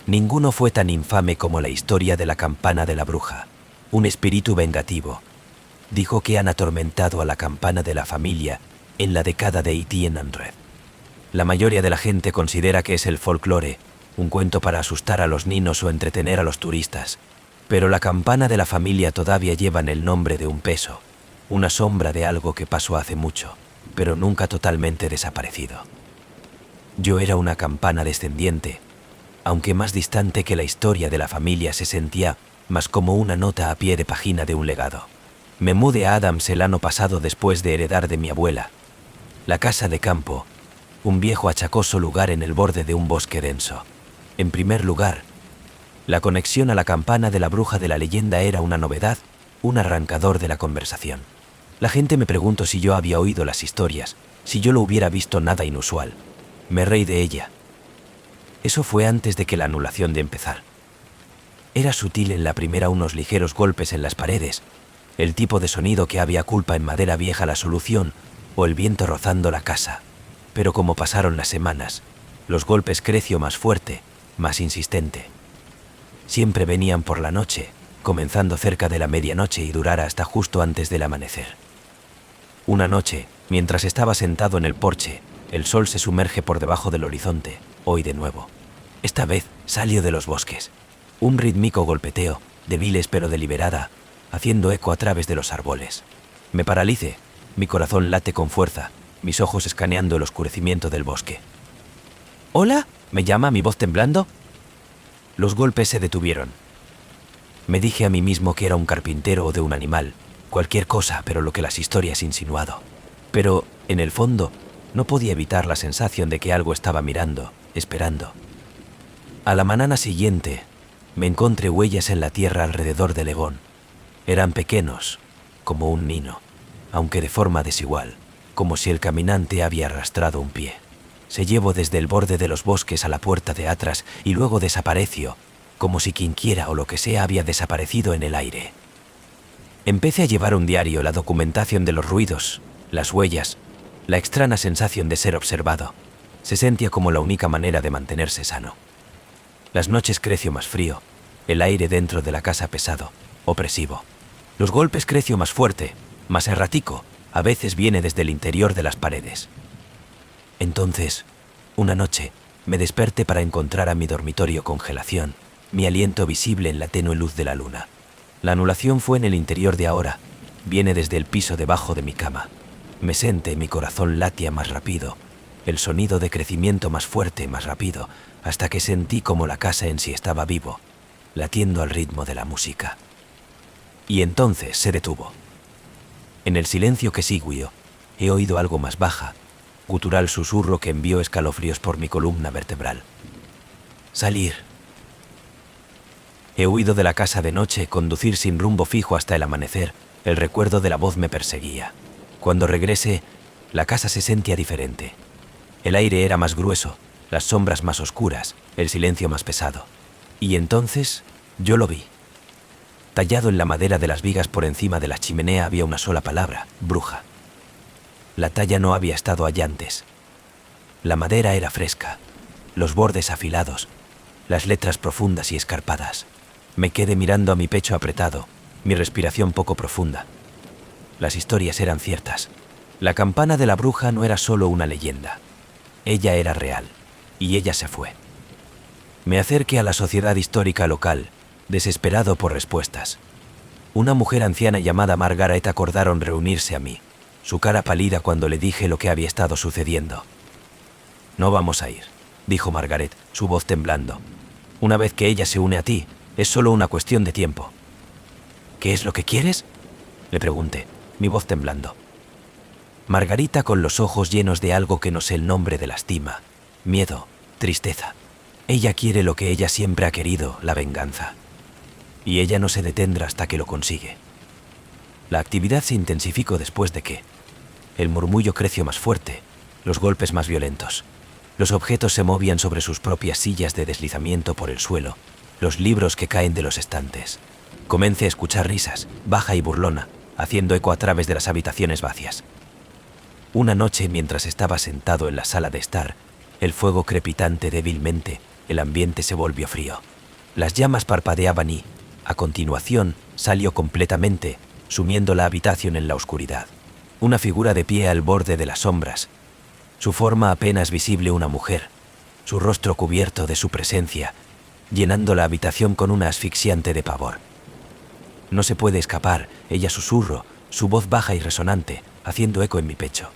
Ninguno fue tan infame como la historia de la campana de la bruja. Un espíritu vengativo dijo que han atormentado a la campana de la familia en la década de 1800. La mayoría de la gente considera que es el folclore, un cuento para asustar a los niños o entretener a los turistas, pero la campana de la familia todavía lleva el nombre de un peso, una sombra de algo que pasó hace mucho, pero nunca totalmente desaparecido. Yo era una campana descendiente, aunque más distante que la historia de la familia se sentía más como una nota a pie de página de un legado. Me mudé a Adams el año pasado después de heredar de mi abuela la casa de campo, un viejo achacoso lugar en el borde de un bosque denso. En primer lugar, la conexión a la campana de la bruja de la leyenda era una novedad, un arrancador de la conversación. La gente me preguntó si yo había oído las historias, si yo lo hubiera visto nada inusual. Me reí de ella. Eso fue antes de que la anulación de empezar. Era sutil en la primera unos ligeros golpes en las paredes, el tipo de sonido que había culpa en madera vieja la solución o el viento rozando la casa. Pero como pasaron las semanas, los golpes creció más fuerte, más insistente. Siempre venían por la noche, comenzando cerca de la medianoche y durara hasta justo antes del amanecer. Una noche, mientras estaba sentado en el porche, el sol se sumerge por debajo del horizonte, hoy de nuevo. Esta vez salió de los bosques. Un rítmico golpeteo, débil pero deliberada, haciendo eco a través de los árboles. Me paralicé, mi corazón late con fuerza, mis ojos escaneando el oscurecimiento del bosque. «¿Hola?», me llama, mi voz temblando. Los golpes se detuvieron. Me dije a mí mismo que era un carpintero o de un animal, cualquier cosa, pero lo que las historias insinuado. Pero, en el fondo, no podía evitar la sensación de que algo estaba mirando, esperando. A la mañana siguiente, me encontré huellas en la tierra alrededor del legón. Eran pequeños, como un nino, aunque de forma desigual, como si el caminante había arrastrado un pie. Se llevó desde el borde de los bosques a la puerta de atrás y luego desapareció, como si quienquiera o lo que sea había desaparecido en el aire. Empecé a llevar un diario, la documentación de los ruidos, las huellas, la extraña sensación de ser observado. Se sentía como la única manera de mantenerse sano. Las noches creció más frío, el aire dentro de la casa pesado, opresivo. Los golpes creció más fuerte, más errático, a veces viene desde el interior de las paredes. Entonces, una noche, me desperté para encontrar a mi dormitorio congelación, mi aliento visible en la tenue luz de la luna. La anulación fue en el interior de ahora, viene desde el piso debajo de mi cama. Me senté, mi corazón latía más rápido, el sonido de crecimiento más fuerte, más rápido, hasta que sentí como la casa en sí estaba vivo, latiendo al ritmo de la música. Y entonces se detuvo. En el silencio que siguió, he oído algo más baja, gutural susurro que envió escalofríos por mi columna vertebral. Salir. He huido de la casa de noche, conducir sin rumbo fijo hasta el amanecer, el recuerdo de la voz me perseguía. Cuando regresé, la casa se sentía diferente. El aire era más grueso, las sombras más oscuras, el silencio más pesado. Y entonces, yo lo vi. Tallado en la madera de las vigas por encima de la chimenea había una sola palabra: bruja. La talla no había estado allá antes. La madera era fresca, los bordes afilados, las letras profundas y escarpadas. Me quedé mirando a mi pecho apretado, mi respiración poco profunda. Las historias eran ciertas. La campana de la bruja no era solo una leyenda. Ella era real, y ella se fue. Me acerqué a la sociedad histórica local, desesperado por respuestas. Una mujer anciana llamada Margaret acordaron reunirse a mí, su cara pálida cuando le dije lo que había estado sucediendo. «No vamos a ir», dijo Margaret, su voz temblando. «Una vez que ella se une a ti, es solo una cuestión de tiempo». «¿Qué es lo que quieres?», le pregunté, mi voz temblando. Margarita, con los ojos llenos de algo que no sé el nombre de, lastima, miedo, tristeza. Ella quiere lo que ella siempre ha querido, la venganza. Y ella no se detendrá hasta que lo consigue. La actividad se intensificó después de que el murmullo creció más fuerte, los golpes más violentos. Los objetos se movían sobre sus propias sillas de deslizamiento por el suelo, los libros que caen de los estantes. Comencé a escuchar risas, baja y burlona, haciendo eco a través de las habitaciones vacías. Una noche, mientras estaba sentado en la sala de estar, el fuego crepitante débilmente, el ambiente se volvió frío. Las llamas parpadeaban y, a continuación, salió completamente, sumiendo la habitación en la oscuridad. Una figura de pie al borde de las sombras, su forma apenas visible, una mujer, su rostro cubierto de su presencia, llenando la habitación con una asfixiante de pavor. «No se puede escapar», ella susurró, su voz baja y resonante, haciendo eco en mi pecho.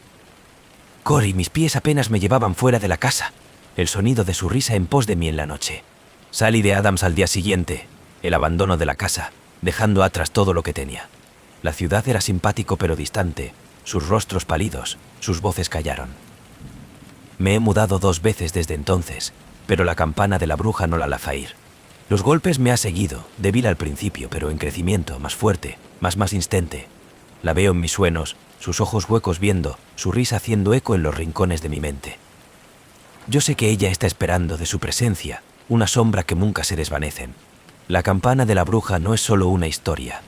Cory, mis pies apenas me llevaban fuera de la casa. El sonido de su risa en pos de mí en la noche. Salí de Adams al día siguiente, el abandono de la casa, dejando atrás todo lo que tenía. La ciudad era simpático pero distante, sus rostros pálidos, sus voces callaron. Me he mudado 2 veces desde entonces, pero la campana de la bruja no la laza ir. Los golpes me ha seguido, débil al principio, pero en crecimiento, más fuerte, más insistente. La veo en mis sueños, sus ojos huecos viendo, su risa haciendo eco en los rincones de mi mente. Yo sé que ella está esperando de su presencia, una sombra que nunca se desvanecen. La campana de la bruja no es solo una historia.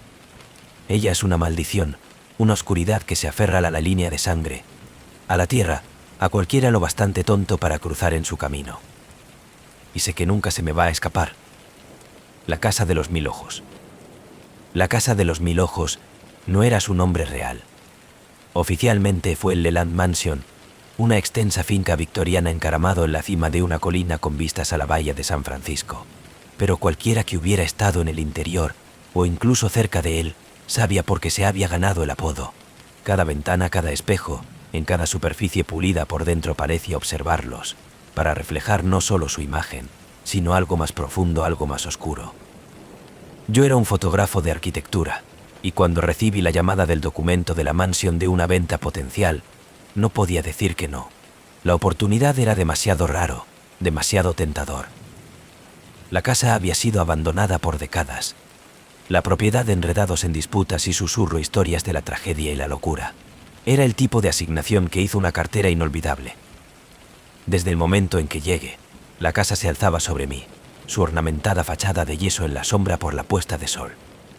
Ella es una maldición, una oscuridad que se aferra a la línea de sangre, a la tierra, a cualquiera lo bastante tonto para cruzar en su camino. Y sé que nunca se me va a escapar. La casa de los 1000 ojos. La casa de los 1000 ojos no era su nombre real. Oficialmente fue el Leland Mansion, una extensa finca victoriana encaramado en la cima de una colina con vistas a la bahía de San Francisco. Pero cualquiera que hubiera estado en el interior, o incluso cerca de él, sabía por qué se había ganado el apodo. Cada ventana, cada espejo, en cada superficie pulida por dentro parecía observarlos, para reflejar no solo su imagen, sino algo más profundo, algo más oscuro. Yo era un fotógrafo de arquitectura, y cuando recibí la llamada del documento de la mansión de una venta potencial, no podía decir que no. La oportunidad era demasiado raro, demasiado tentador. La casa había sido abandonada por décadas. La propiedad enredados en disputas y susurro historias de la tragedia y la locura. Era el tipo de asignación que hizo una cartera inolvidable. Desde el momento en que llegué, la casa se alzaba sobre mí, su ornamentada fachada de yeso en la sombra por la puesta de sol.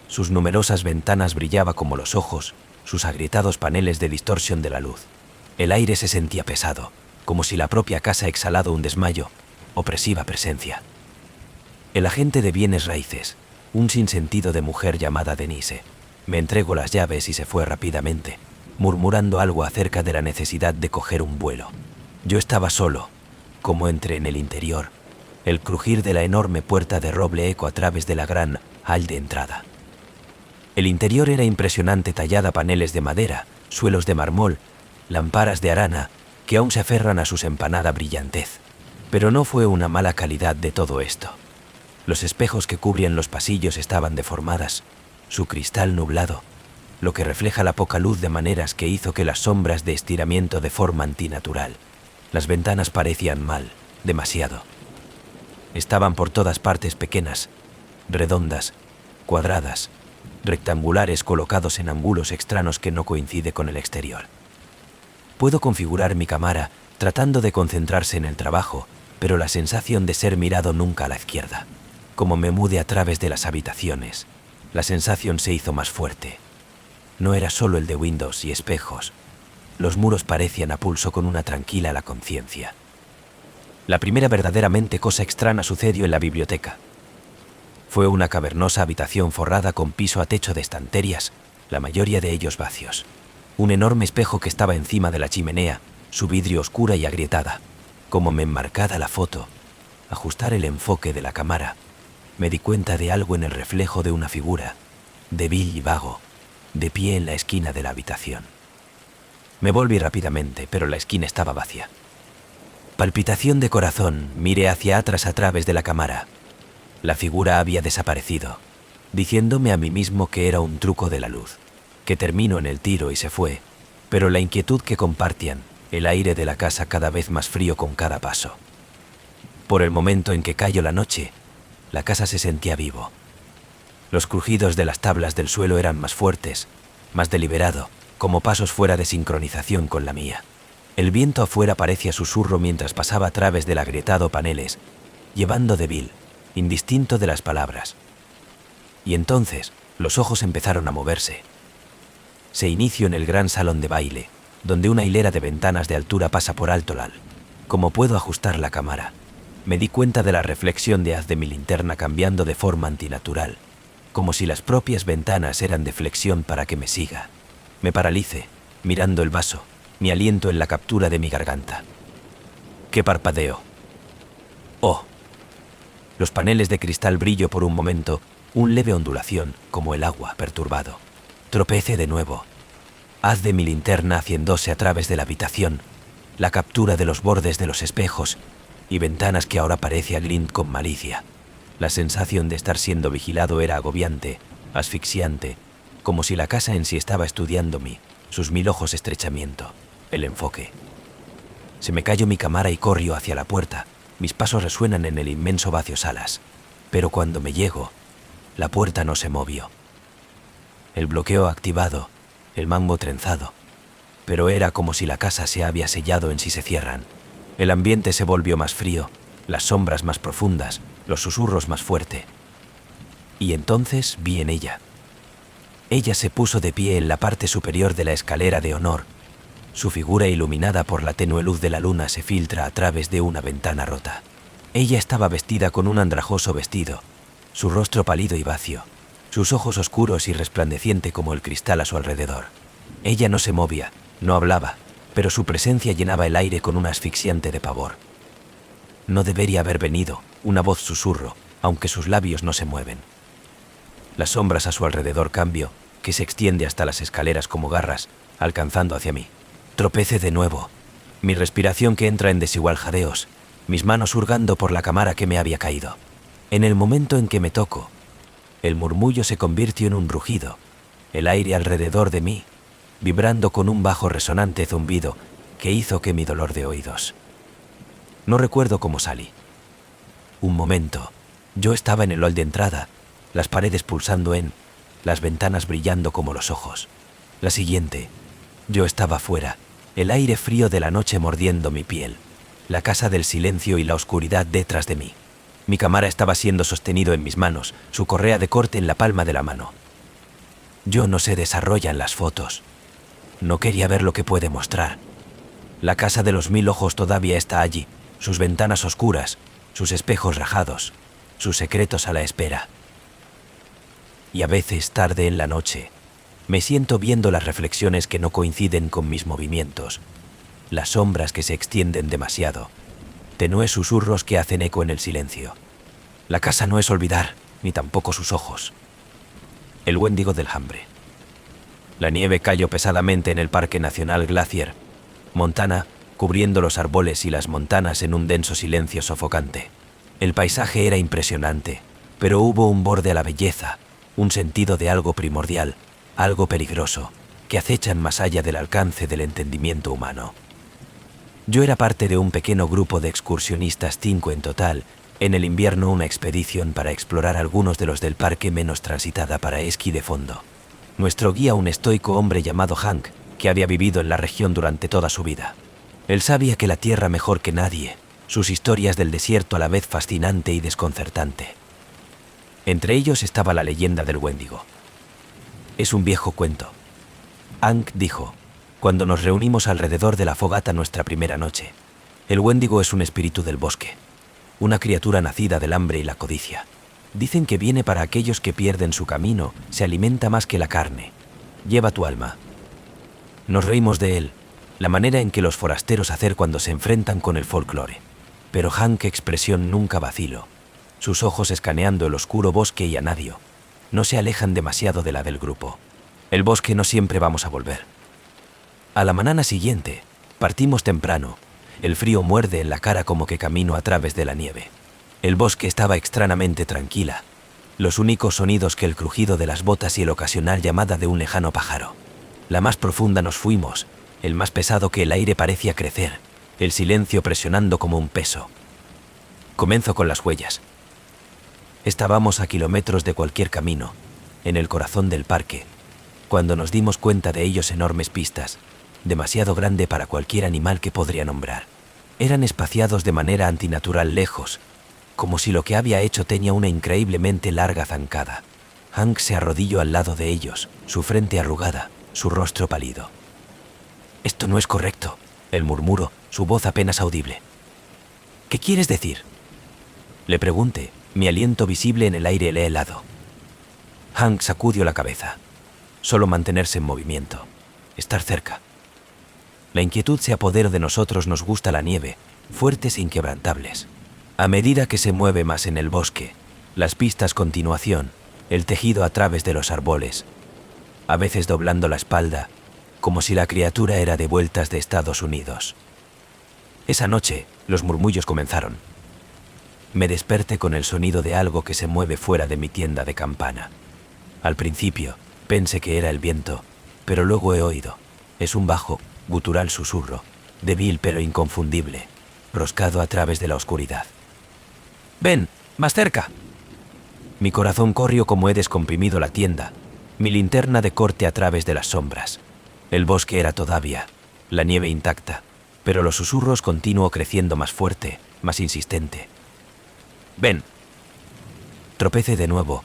Sus numerosas ventanas brillaban como los ojos, sus agrietados paneles de distorsión de la luz. El aire se sentía pesado, como si la propia casa exhalado un desmayo, opresiva presencia. El agente de bienes raíces, un sinsentido de mujer llamada Denise, me entregó las llaves y se fue rápidamente, murmurando algo acerca de la necesidad de coger un vuelo. Yo estaba solo, como entré en el interior, el crujir de la enorme puerta de roble eco a través de la gran hall de entrada. El interior era impresionante, tallada paneles de madera, suelos de mármol, lámparas de arana, que aún se aferran a su empanada brillantez. Pero no fue una mala calidad de todo esto. Los espejos que cubrían los pasillos estaban deformadas, su cristal nublado, lo que refleja la poca luz de maneras que hizo que las sombras de estiramiento de forma antinatural. Las ventanas parecían mal, demasiado. Estaban por todas partes pequeñas, redondas, cuadradas, rectangulares colocados en ángulos extraños que no coincide con el exterior. Puedo configurar mi cámara tratando de concentrarse en el trabajo, pero la sensación de ser mirado nunca a la izquierda. Como me mudé a través de las habitaciones, la sensación se hizo más fuerte. No era solo el de windows y espejos. Los muros parecían a pulso con una tranquila la conciencia. La primera verdaderamente cosa extraña sucedió en la biblioteca. Fue una cavernosa habitación forrada con piso a techo de estanterías, la mayoría de ellos vacios. Un enorme espejo que estaba encima de la chimenea, su vidrio oscura y agrietada. Como me enmarcada la foto, ajustar el enfoque de la cámara, me di cuenta de algo en el reflejo de una figura, débil y vago, de pie en la esquina de la habitación. Me volví rápidamente, pero la esquina estaba vacía. Palpitación de corazón, miré hacia atrás a través de la cámara. La figura había desaparecido, diciéndome a mí mismo que era un truco de la luz, que terminó en el tiro y se fue, pero la inquietud que compartían, el aire de la casa cada vez más frío con cada paso. Por el momento en que cayó la noche, la casa se sentía vivo. Los crujidos de las tablas del suelo eran más fuertes, más deliberado, como pasos fuera de sincronización con la mía. El viento afuera parecía susurro mientras pasaba a través del agrietado paneles, llevando débil, indistinto de las palabras. Y entonces, los ojos empezaron a moverse. Se inició en el gran salón de baile, donde una hilera de ventanas de altura pasa por alto la. Como puedo ajustar la cámara, me di cuenta de la reflexión de haz de mi linterna cambiando de forma antinatural, como si las propias ventanas eran de flexión para que me siga. Me paralicé, mirando el vaso, mi aliento en la captura de mi garganta. ¡Qué parpadeo! ¡Oh! Los paneles de cristal brilló por un momento, un leve ondulación, como el agua perturbado. Tropecé de nuevo. Haz de mi linterna haciéndose a través de la habitación, la captura de los bordes de los espejos y ventanas que ahora parece a Glint con malicia. La sensación de estar siendo vigilado era agobiante, asfixiante, como si la casa en sí estaba estudiándome, sus 1000 ojos estrechamiento, el enfoque. Se me cayó mi cámara y corrió hacia la puerta. Mis pasos resuenan en el inmenso vacío salas, pero cuando me llego, la puerta no se movió. El bloqueo activado, el mango trenzado, pero era como si la casa se había sellado en si se cierran. El ambiente se volvió más frío, las sombras más profundas, los susurros más fuerte. Y entonces vi en ella. Ella se puso de pie en la parte superior de la escalera de honor. Su figura iluminada por la tenue luz de la luna se filtra a través de una ventana rota. Ella estaba vestida con un andrajoso vestido, su rostro pálido y vacío, sus ojos oscuros y resplandeciente como el cristal a su alrededor. Ella no se movía, no hablaba, pero su presencia llenaba el aire con un asfixiante de pavor. No debería haber venido, una voz susurro, aunque sus labios no se mueven. Las sombras a su alrededor cambio, que se extiende hasta las escaleras como garras, alcanzando hacia mí. Tropecé de nuevo, mi respiración que entra en desigual jadeos, mis manos hurgando por la cámara que me había caído. En el momento en que me toco, el murmullo se convirtió en un rugido, el aire alrededor de mí, vibrando con un bajo resonante zumbido que hizo que mi dolor de oídos. No recuerdo cómo salí. Un momento, yo estaba en el hall de entrada, las paredes pulsando las ventanas brillando como los ojos. La siguiente, yo estaba fuera, el aire frío de la noche mordiendo mi piel, la casa del silencio y la oscuridad detrás de mí. Mi cámara estaba siendo sostenido en mis manos, su correa de corte en la palma de la mano. Yo no se desarrollan las fotos. No quería ver lo que puede mostrar. La casa de los 1000 ojos todavía está allí, sus ventanas oscuras, sus espejos rajados, sus secretos a la espera. Y a veces, tarde en la noche, me siento viendo las reflexiones que no coinciden con mis movimientos, las sombras que se extienden demasiado, tenues susurros que hacen eco en el silencio. La casa no es olvidar, ni tampoco sus ojos. El Wendigo del Hambre. La nieve cayó pesadamente en el Parque Nacional Glacier, Montana, cubriendo los árboles y las montanas en un denso silencio sofocante. El paisaje era impresionante, pero hubo un borde a la belleza, un sentido de algo primordial, algo peligroso, que acechan más allá del alcance del entendimiento humano. Yo era parte de un pequeño grupo de excursionistas, 5 en total, en el invierno una expedición para explorar algunos de los del parque menos transitada para esquí de fondo. Nuestro guía, un estoico hombre llamado Hank, que había vivido en la región durante toda su vida. Él sabía que la tierra mejor que nadie, sus historias del desierto a la vez fascinante y desconcertante. Entre ellos estaba la leyenda del Wendigo. Es un viejo cuento. Hank dijo, cuando nos reunimos alrededor de la fogata nuestra primera noche. El Wendigo es un espíritu del bosque, una criatura nacida del hambre y la codicia. Dicen que viene para aquellos que pierden su camino, se alimenta más que la carne. Lleva tu alma. Nos reímos de él, la manera en que los forasteros hacen cuando se enfrentan con el folclore. Pero Hank expresión nunca vaciló. Sus ojos escaneando el oscuro bosque y a nadie. No se alejan demasiado de la del grupo. El bosque no siempre vamos a volver. A la mañana siguiente, partimos temprano. El frío muerde en la cara como que camino a través de la nieve. El bosque estaba extrañamente tranquila. Los únicos sonidos que el crujido de las botas y el ocasional llamada de un lejano pájaro. La más profunda nos fuimos, el más pesado que el aire parecía crecer, el silencio presionando como un peso. Comienzo con las huellas. Estábamos a kilómetros de cualquier camino, en el corazón del parque, cuando nos dimos cuenta de ellos enormes pistas, demasiado grande para cualquier animal que podría nombrar. Eran espaciados de manera antinatural lejos, como si lo que había hecho tenía una increíblemente larga zancada. Hank se arrodilló al lado de ellos, su frente arrugada, su rostro pálido. «Esto no es correcto», él murmuró, su voz apenas audible. «¿Qué quieres decir?», le pregunté, mi aliento visible en el aire helado. Hank sacudió la cabeza. Solo mantenerse en movimiento, estar cerca. La inquietud se apoderó de nosotros, nos gusta la nieve, fuertes e inquebrantables. A medida que se mueve más en el bosque, las pistas continuación, el tejido a través de los árboles, a veces doblando la espalda, como si la criatura era de vueltas de Estados Unidos. Esa noche, los murmullos comenzaron. Me desperté con el sonido de algo que se mueve fuera de mi tienda de campana. Al principio, pensé que era el viento, pero luego he oído. Es un bajo, gutural susurro, débil pero inconfundible, roscado a través de la oscuridad. «¡Ven, más cerca!». Mi corazón corrió como he descomprimido la tienda, mi linterna de corte a través de las sombras. El bosque era todavía, la nieve intacta, pero los susurros continuó creciendo más fuerte, más insistente. «¡Ven!». Tropecé de nuevo,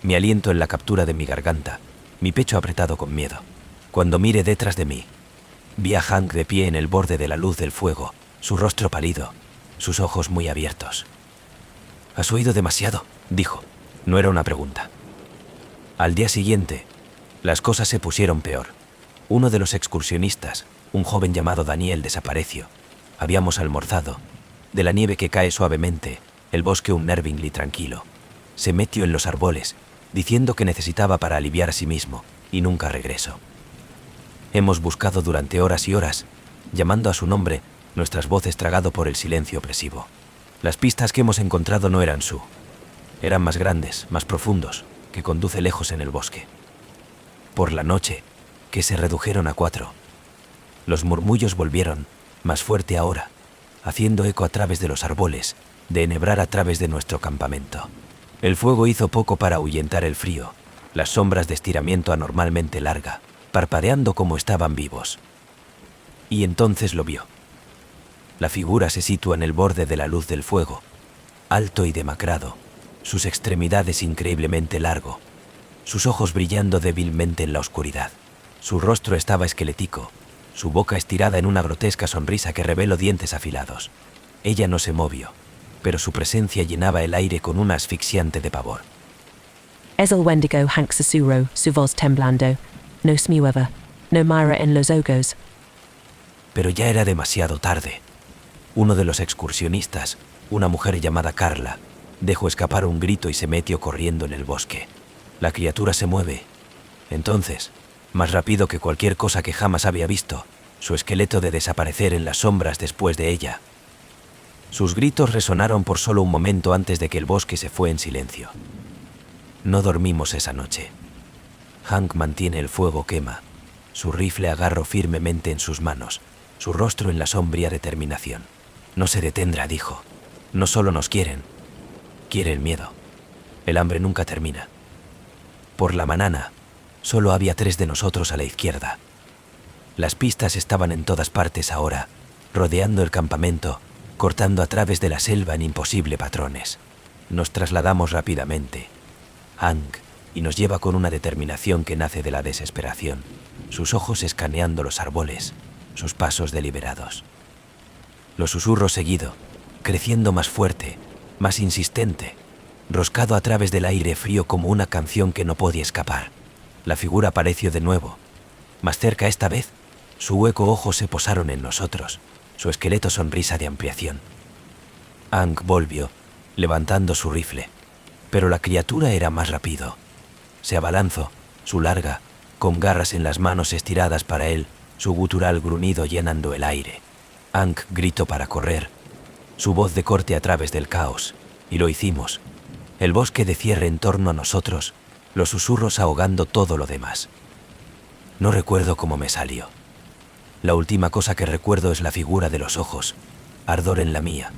mi aliento en la captura de mi garganta, mi pecho apretado con miedo. Cuando miré detrás de mí, vi a Hank de pie en el borde de la luz del fuego, su rostro pálido, sus ojos muy abiertos. «Has oído demasiado», dijo. No era una pregunta. Al día siguiente, las cosas se pusieron peor. Uno de los excursionistas, un joven llamado Daniel, desapareció. Habíamos almorzado. De la nieve que cae suavemente, el bosque unnervingly tranquilo. Se metió en los árboles, diciendo que necesitaba para aliviar a sí mismo, y nunca regresó. Hemos buscado durante horas y horas, llamando a su nombre, nuestras voces tragado por el silencio opresivo. Las pistas que hemos encontrado no eran su. Eran más grandes, más profundos, que conduce lejos en el bosque. Por la noche, que se redujeron a 4. Los murmullos volvieron, más fuerte ahora, haciendo eco a través de los árboles, de enhebrar a través de nuestro campamento. El fuego hizo poco para ahuyentar el frío, las sombras de estiramiento anormalmente larga, parpadeando como estaban vivos. Y entonces lo vio. La figura se sitúa en el borde de la luz del fuego, alto y demacrado, sus extremidades increíblemente largo, sus ojos brillando débilmente en la oscuridad. Su rostro estaba esquelético, su boca estirada en una grotesca sonrisa que reveló dientes afilados. Ella no se movió, pero su presencia llenaba el aire con una asfixiante de pavor. Es el Wendigo Hank Susuro, su voz temblando. No smiueva, no mira en los ojos. Pero ya era demasiado tarde. Uno de los excursionistas, una mujer llamada Carla, dejó escapar un grito y se metió corriendo en el bosque. La criatura se mueve. Entonces, más rápido que cualquier cosa que jamás había visto, su esqueleto de desaparecer en las sombras después de ella. Sus gritos resonaron por solo un momento antes de que el bosque se fue en silencio. No dormimos esa noche. Hank mantiene el fuego quema, su rifle agarró firmemente en sus manos, su rostro en la sombría determinación. No se detendrá, dijo. No solo nos quieren, quiere el miedo. El hambre nunca termina. Por la mañana, solo había 3 de nosotros a la izquierda. Las pistas estaban en todas partes ahora, rodeando el campamento, cortando a través de la selva en imposibles patrones. Nos trasladamos rápidamente. Hank, y nos lleva con una determinación que nace de la desesperación, sus ojos escaneando los árboles, sus pasos deliberados. Los susurros seguido, creciendo más fuerte, más insistente, roscado a través del aire frío como una canción que no podía escapar. La figura apareció de nuevo, más cerca esta vez. Su hueco ojo se posaron en nosotros, su esqueleto sonrisa de ampliación. Hank volvió, levantando su rifle, pero la criatura era más rápido. Se abalanzó, su larga, con garras en las manos estiradas para él, su gutural gruñido llenando el aire. Hank gritó para correr, su voz de corte a través del caos, y lo hicimos. El bosque de cierre en torno a nosotros, los susurros ahogando todo lo demás. No recuerdo cómo me salió. La última cosa que recuerdo es la figura de los ojos, ardor en la mía,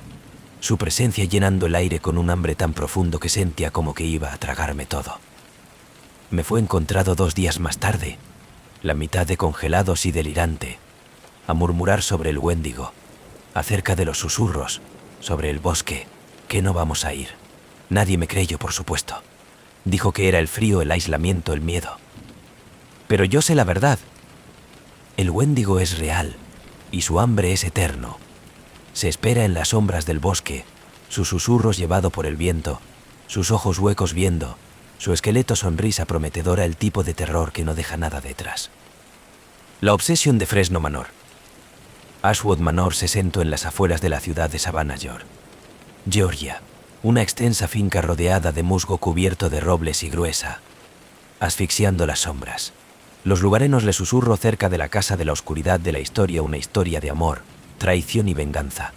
su presencia llenando el aire con un hambre tan profundo que sentía como que iba a tragarme todo. Me fue encontrado 2 días más tarde, la mitad de congelados y delirante, a murmurar sobre el Wendigo, acerca de los susurros, sobre el bosque, que no vamos a ir. Nadie me creyó, por supuesto. Dijo que era el frío, el aislamiento, el miedo. Pero yo sé la verdad. El Wendigo es real, y su hambre es eterno. Se espera en las sombras del bosque, sus susurros llevado por el viento, sus ojos huecos viendo, su esqueleto sonrisa prometedora, el tipo de terror que no deja nada detrás. La obsesión de Fresno Manor. Ashwood Manor se sentó en las afueras de la ciudad de Savannah, Georgia, una extensa finca rodeada de musgo cubierto de robles y gruesa, asfixiando las sombras. Los lugareños le susurró cerca de la casa de la oscuridad de la historia, una historia de amor, traición y venganza.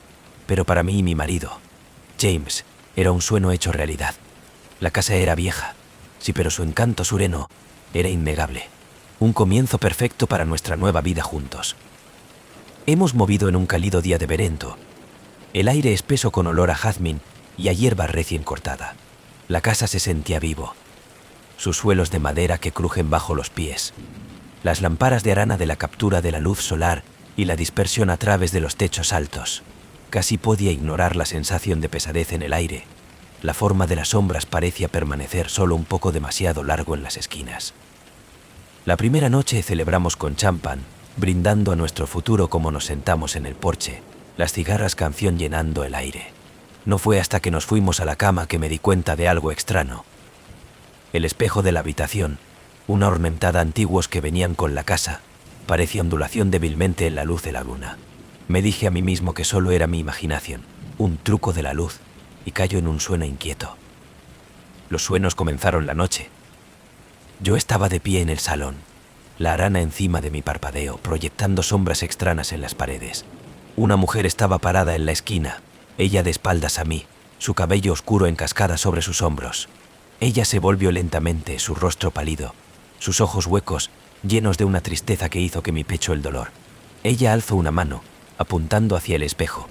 Pero para mí y mi marido, James, era un sueño hecho realidad. La casa era vieja, sí, pero su encanto sureno era innegable. Un comienzo perfecto para nuestra nueva vida juntos. Hemos movido en un cálido día de verano. El aire espeso con olor a jazmín y a hierba recién cortada. La casa se sentía vivo. Sus suelos de madera que crujen bajo los pies. Las lámparas de arana de la captura de la luz solar y la dispersión a través de los techos altos. Casi podía ignorar la sensación de pesadez en el aire. La forma de las sombras parecía permanecer solo un poco demasiado largo en las esquinas. La primera noche celebramos con champán, brindando a nuestro futuro como nos sentamos en el porche, las cigarras canción llenando el aire. No fue hasta que nos fuimos a la cama que me di cuenta de algo extraño. El espejo de la habitación, una ornamentada antiguos que venían con la casa, parecía ondulación débilmente en la luz de la luna. Me dije a mí mismo que solo era mi imaginación, un truco de la luz, y cayó en un sueño inquieto. Los sueños comenzaron la noche. Yo estaba de pie en el salón, la arana encima de mi parpadeo, proyectando sombras extrañas en las paredes. Una mujer estaba parada en la esquina, ella de espaldas a mí, su cabello oscuro en cascada sobre sus hombros. Ella se volvió lentamente, su rostro pálido, sus ojos huecos, llenos de una tristeza que hizo que mi pecho el dolor. Ella alzó una mano, apuntando hacia el espejo.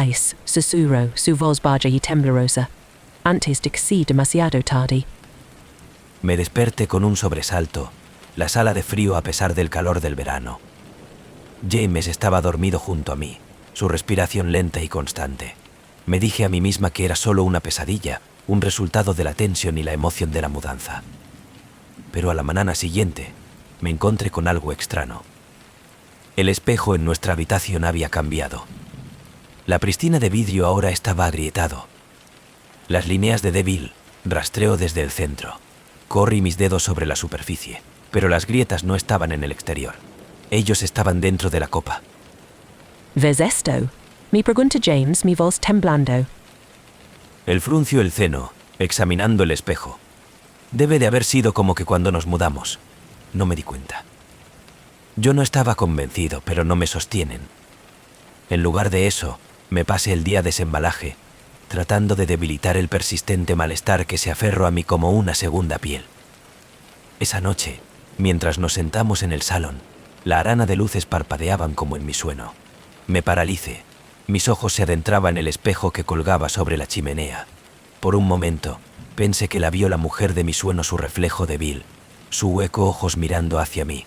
Ice, susurro, su voz baja y temblorosa. Antes de que sea demasiado tarde. Me desperté con un sobresalto, la sala de frío a pesar del calor del verano. James estaba dormido junto a mí, su respiración lenta y constante. Me dije a mí misma que era solo una pesadilla, un resultado de la tensión y la emoción de la mudanza. Pero a la mañana siguiente, me encontré con algo extraño. El espejo en nuestra habitación había cambiado. La pristina de vidrio ahora estaba agrietado. Las líneas de débil rastreo desde el centro. Corrí mis dedos sobre la superficie, pero las grietas no estaban en el exterior. Ellos estaban dentro de la copa. ¿Ves esto? Me pregunta James, mi voz temblando. Él frunció el ceno, examinando el espejo. Debe de haber sido como que cuando nos mudamos. No me di cuenta. Yo no estaba convencido, pero no me sostienen. En lugar de eso, me pasé el día desembalaje, tratando de debilitar el persistente malestar que se aferró a mí como una segunda piel. Esa noche, mientras nos sentamos en el salón, la arana de luces parpadeaban como en mi sueño. Me paralicé. Mis ojos se adentraban en el espejo que colgaba sobre la chimenea. Por un momento, pensé que la vio la mujer de mi sueño, su reflejo débil, su hueco ojos mirando hacia mí.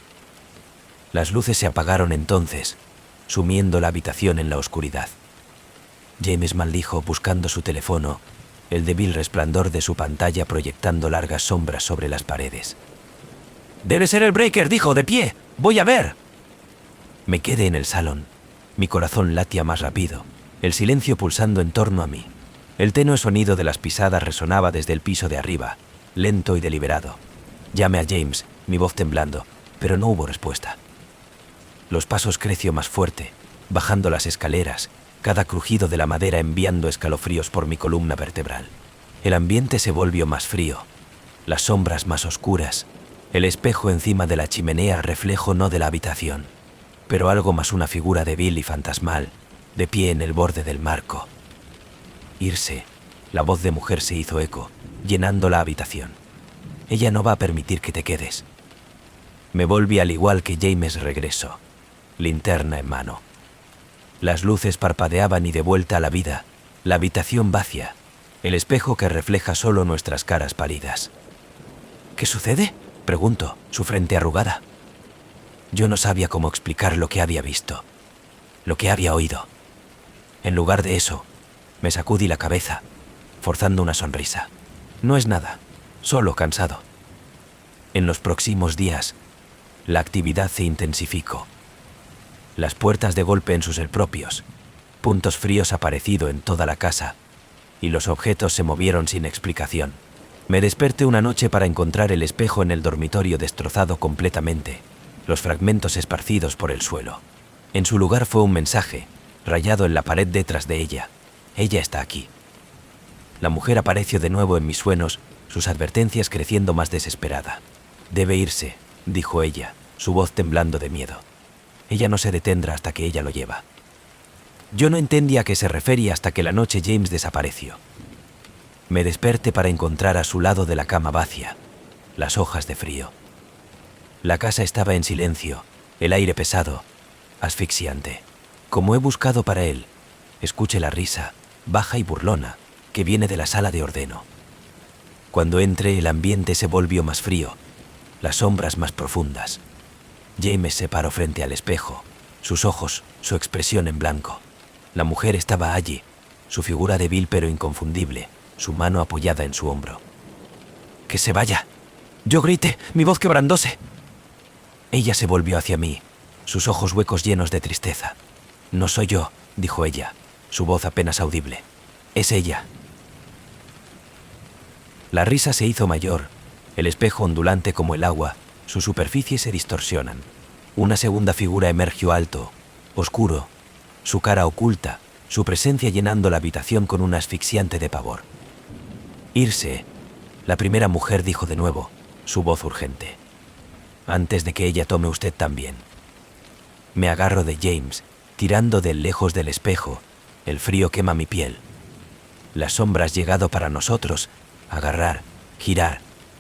Las luces se apagaron entonces, sumiendo la habitación en la oscuridad. James maldijo buscando su teléfono, el débil resplandor de su pantalla proyectando largas sombras sobre las paredes. «Debe ser el breaker», dijo, de pie. «Voy a ver». Me quedé en el salón. Mi corazón latía más rápido, el silencio pulsando en torno a mí. El tenue sonido de las pisadas resonaba desde el piso de arriba, lento y deliberado. Llamé a James, mi voz temblando, pero no hubo respuesta. Los pasos creció más fuerte, bajando las escaleras, cada crujido de la madera enviando escalofríos por mi columna vertebral. El ambiente se volvió más frío, las sombras más oscuras, el espejo encima de la chimenea reflejo no de la habitación, pero algo más, una figura débil y fantasmal, de pie en el borde del marco. Irse, la voz de mujer se hizo eco, llenando la habitación. Ella no va a permitir que te quedes. Me volví al igual que James regresó, linterna en mano. Las luces parpadeaban y de vuelta a la vida, la habitación vacía, el espejo que refleja solo nuestras caras pálidas. ¿Qué sucede?, preguntó, su frente arrugada. Yo no sabía cómo explicar lo que había visto, lo que había oído. En lugar de eso, me sacudí la cabeza, forzando una sonrisa. No es nada, solo cansado. En los próximos días, la actividad se intensificó. Las puertas de golpe en sus propios, puntos fríos aparecido en toda la casa, y los objetos se movieron sin explicación. Me desperté una noche para encontrar el espejo en el dormitorio destrozado completamente, los fragmentos esparcidos por el suelo. En su lugar fue un mensaje, rayado en la pared detrás de ella. Ella está aquí. La mujer apareció de nuevo en mis sueños, sus advertencias creciendo más desesperada. Debe irse, dijo ella, su voz temblando de miedo. Ella no se detendrá hasta que ella lo lleva. Yo no entendía a qué se refería hasta que la noche James desapareció. Me desperté para encontrar a su lado de la cama vacía, las hojas de frío. La casa estaba en silencio, el aire pesado, asfixiante. Como he buscado para él, escuche la risa, baja y burlona, que viene de la sala de ordeno. Cuando entré, el ambiente se volvió más frío, las sombras más profundas. James se paró frente al espejo, sus ojos, su expresión en blanco. La mujer estaba allí, su figura débil pero inconfundible, su mano apoyada en su hombro. ¡Que se vaya! Yo grité, mi voz quebrantóse. Ella se volvió hacia mí, sus ojos huecos llenos de tristeza. No soy yo, dijo ella, su voz apenas audible. Es ella. La risa se hizo mayor, el espejo ondulante como el agua, sus superficies se distorsionan. Una segunda figura emergió alto, oscuro, su cara oculta, su presencia llenando la habitación con un asfixiante de pavor. Irse, la primera mujer dijo de nuevo, su voz urgente. Antes de que ella tome usted también. Me agarro de James, tirando de él lejos del espejo, el frío quema mi piel. Las sombras llegado para nosotros, agarrar, girar,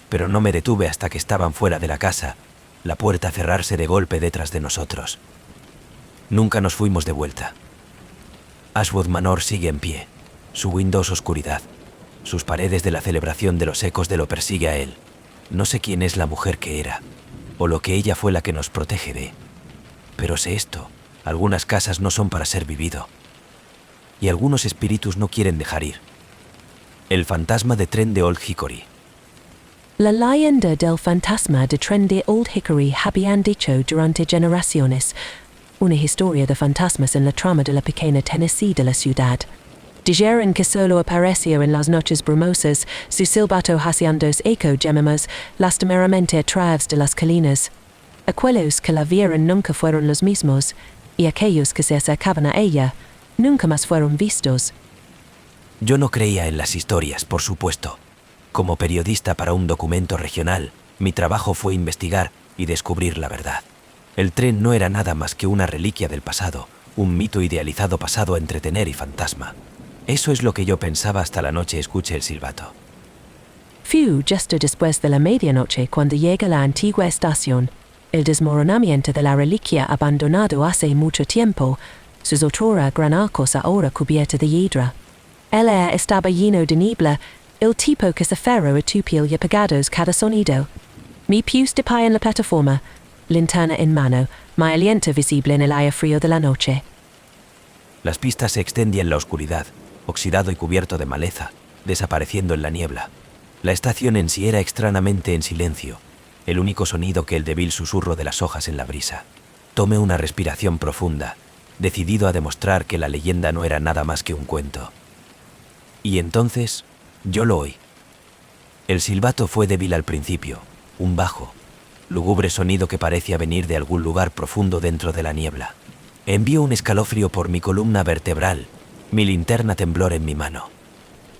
pero no me detuve hasta que estaban fuera de la casa, la puerta cerrarse de golpe detrás de nosotros. Nunca nos fuimos de vuelta. Ashwood Manor sigue en pie, su Windows oscuridad, sus paredes de la celebración de los ecos de lo persigue a él. No sé quién es la mujer que era, o lo que ella fue la que nos protege de. Pero sé esto, algunas casas no son para ser vivido. Y algunos espíritus no quieren dejar ir. El fantasma de tren de Old Hickory. La leyenda del fantasma de tren de Old Hickory habían dicho durante generaciones, una historia de fantasmas en la trama de la pequeña Tennessee de la ciudad. Dijeron que solo apareció en las noches brumosas, su silbato haciendo eco gememos lastimeramente a través de las colinas. Aquellos que la vieron nunca fueron los mismos, y aquellos que se acercaban a ella nunca más fueron vistos. Yo no creía en las historias, por supuesto. Como periodista para un documento regional, mi trabajo fue investigar y descubrir la verdad. El tren no era nada más que una reliquia del pasado, un mito idealizado pasado a entretener y fantasma. Eso es lo que yo pensaba hasta la noche escuché el silbato. Fue justo después de la medianoche cuando llega la antigua estación, el desmoronamiento de la reliquia abandonado hace mucho tiempo, sus otrora gran arcos ahora cubierta de hiedra. El aire estaba lleno de niebla, el tipo que se aferró a tu piel y apagados cada sonido. Mi pies de pie en la plataforma, linterna en mano, mi aliento visible en el aire frío de la noche. Las pistas se extendían en la oscuridad, oxidado y cubierto de maleza, desapareciendo en la niebla. La estación en sí era extrañamente en silencio, el único sonido que el débil susurro de las hojas en la brisa. Tomé una respiración profunda, decidido a demostrar que la leyenda no era nada más que un cuento. Y entonces, yo lo oí. El silbato fue débil al principio, un bajo, lúgubre sonido que parecía venir de algún lugar profundo dentro de la niebla. Envió un escalofrío por mi columna vertebral, mi linterna tembló en mi mano.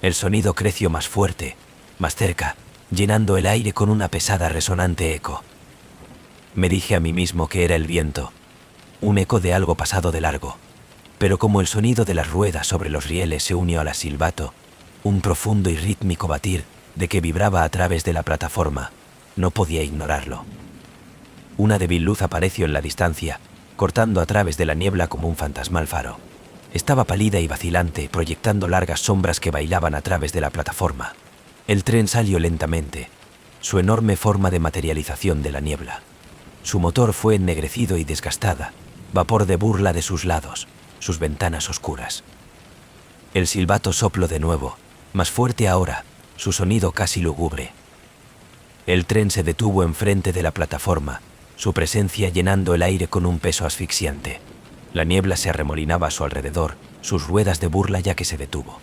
El sonido creció más fuerte, más cerca, llenando el aire con una pesada resonante eco. Me dije a mí mismo que era el viento, un eco de algo pasado de largo, pero como el sonido de las ruedas sobre los rieles se unió al silbato, un profundo y rítmico batir de que vibraba a través de la plataforma, no podía ignorarlo. Una débil luz apareció en la distancia, cortando a través de la niebla como un fantasmal faro. Estaba pálida y vacilante, proyectando largas sombras que bailaban a través de la plataforma. El tren salió lentamente, su enorme forma de materialización de la niebla. Su motor fue ennegrecido y desgastada, vapor de burla de sus lados, sus ventanas oscuras. El silbato sopló de nuevo, más fuerte ahora, su sonido casi lúgubre. El tren se detuvo enfrente de la plataforma, su presencia llenando el aire con un peso asfixiante. La niebla se arremolinaba a su alrededor, sus ruedas de burla ya que se detuvo.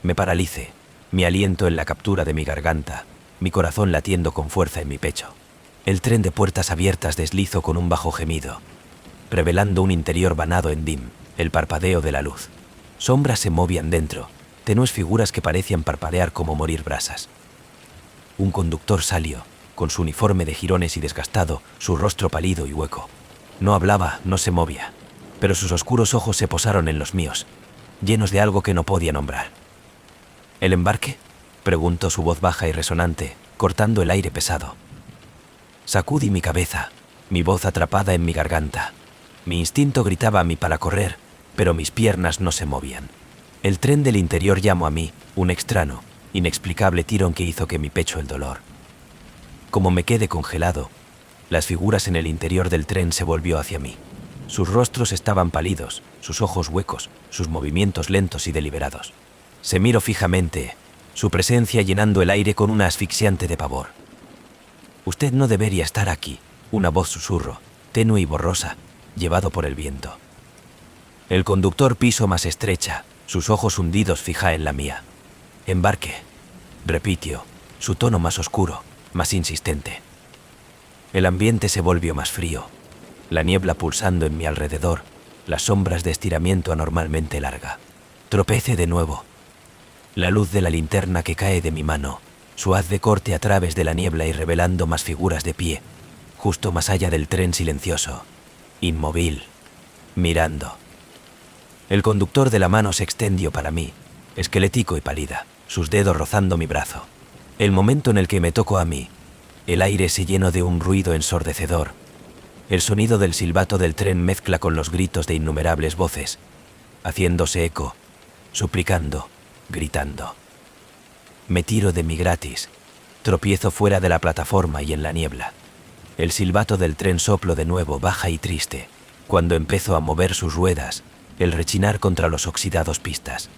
Me paralicé, mi aliento en la captura de mi garganta, mi corazón latiendo con fuerza en mi pecho. El tren de puertas abiertas deslizó con un bajo gemido, revelando un interior banado en dim, el parpadeo de la luz. Sombras se movían dentro, tenues figuras que parecían parpadear como morir brasas. Un conductor salió, con su uniforme de jirones y desgastado, su rostro pálido y hueco. No hablaba, no se movía. pero sus oscuros ojos se posaron en los míos, llenos de algo que no podía nombrar. ¿El embarque?, preguntó su voz baja y resonante, cortando el aire pesado. Sacudí mi cabeza, mi voz atrapada en mi garganta. Mi instinto gritaba a mí para correr, pero mis piernas no se movían. El tren del interior llamó a mí, un extraño, inexplicable tirón que hizo que mi pecho el dolor. Como me quedé congelado, las figuras en el interior del tren se volvió hacia mí. Sus rostros estaban pálidos, sus ojos huecos, sus movimientos lentos y deliberados. Se miró fijamente, su presencia llenando el aire con una asfixiante de pavor. «Usted no debería estar aquí», una voz susurró, tenue y borrosa, llevado por el viento. El conductor piso más estrecha, sus ojos hundidos fija en la mía. «Embarque», repitió, su tono más oscuro, más insistente. El ambiente se volvió más frío, la niebla pulsando en mi alrededor, las sombras de estiramiento anormalmente larga. Tropecé de nuevo. La luz de la linterna que cae de mi mano, su haz de corte a través de la niebla y revelando más figuras de pie, justo más allá del tren silencioso, inmóvil, mirando. El conductor de la mano se extendió para mí, esquelético y pálida, sus dedos rozando mi brazo. El momento en el que me tocó a mí, el aire se llenó de un ruido ensordecedor. El sonido del silbato del tren mezcla con los gritos de innumerables voces, haciéndose eco, suplicando, gritando. Me tiro de mí gratis, tropiezo fuera de la plataforma y en la niebla. El silbato del tren soplo de nuevo baja y triste, cuando empezó a mover sus ruedas, el rechinar contra los oxidados pistas.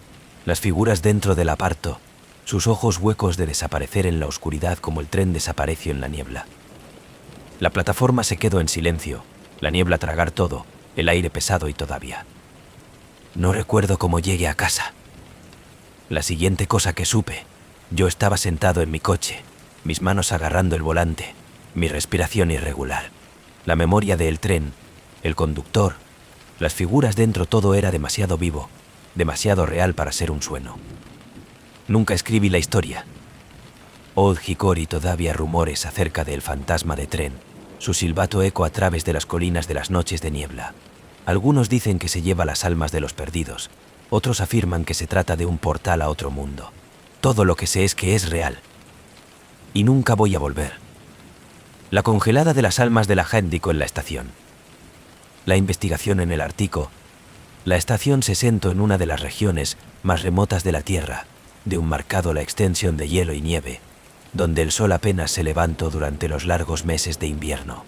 Las figuras dentro del aparto, sus ojos huecos de desaparecer en la oscuridad como el tren desapareció en la niebla. La plataforma se quedó en silencio, la niebla tragar todo, el aire pesado y todavía. No recuerdo cómo llegué a casa. La siguiente cosa que supe, yo estaba sentado en mi coche, mis manos agarrando el volante, mi respiración irregular, la memoria del tren, el conductor, las figuras dentro, todo era demasiado vivo, demasiado real para ser un sueño. Nunca escribí la historia. Old Hickory todavía rumores acerca del fantasma de tren, su silbato eco a través de las colinas de las noches de niebla. Algunos dicen que se lleva las almas de los perdidos, otros afirman que se trata de un portal a otro mundo. Todo lo que sé es que es real. Y nunca voy a volver. La congelada de las almas de la Händico en la estación. La investigación en el Ártico. La estación se sentó en una de las regiones más remotas de la Tierra, de un marcado la extensión de hielo y nieve, donde el sol apenas se levantó durante los largos meses de invierno.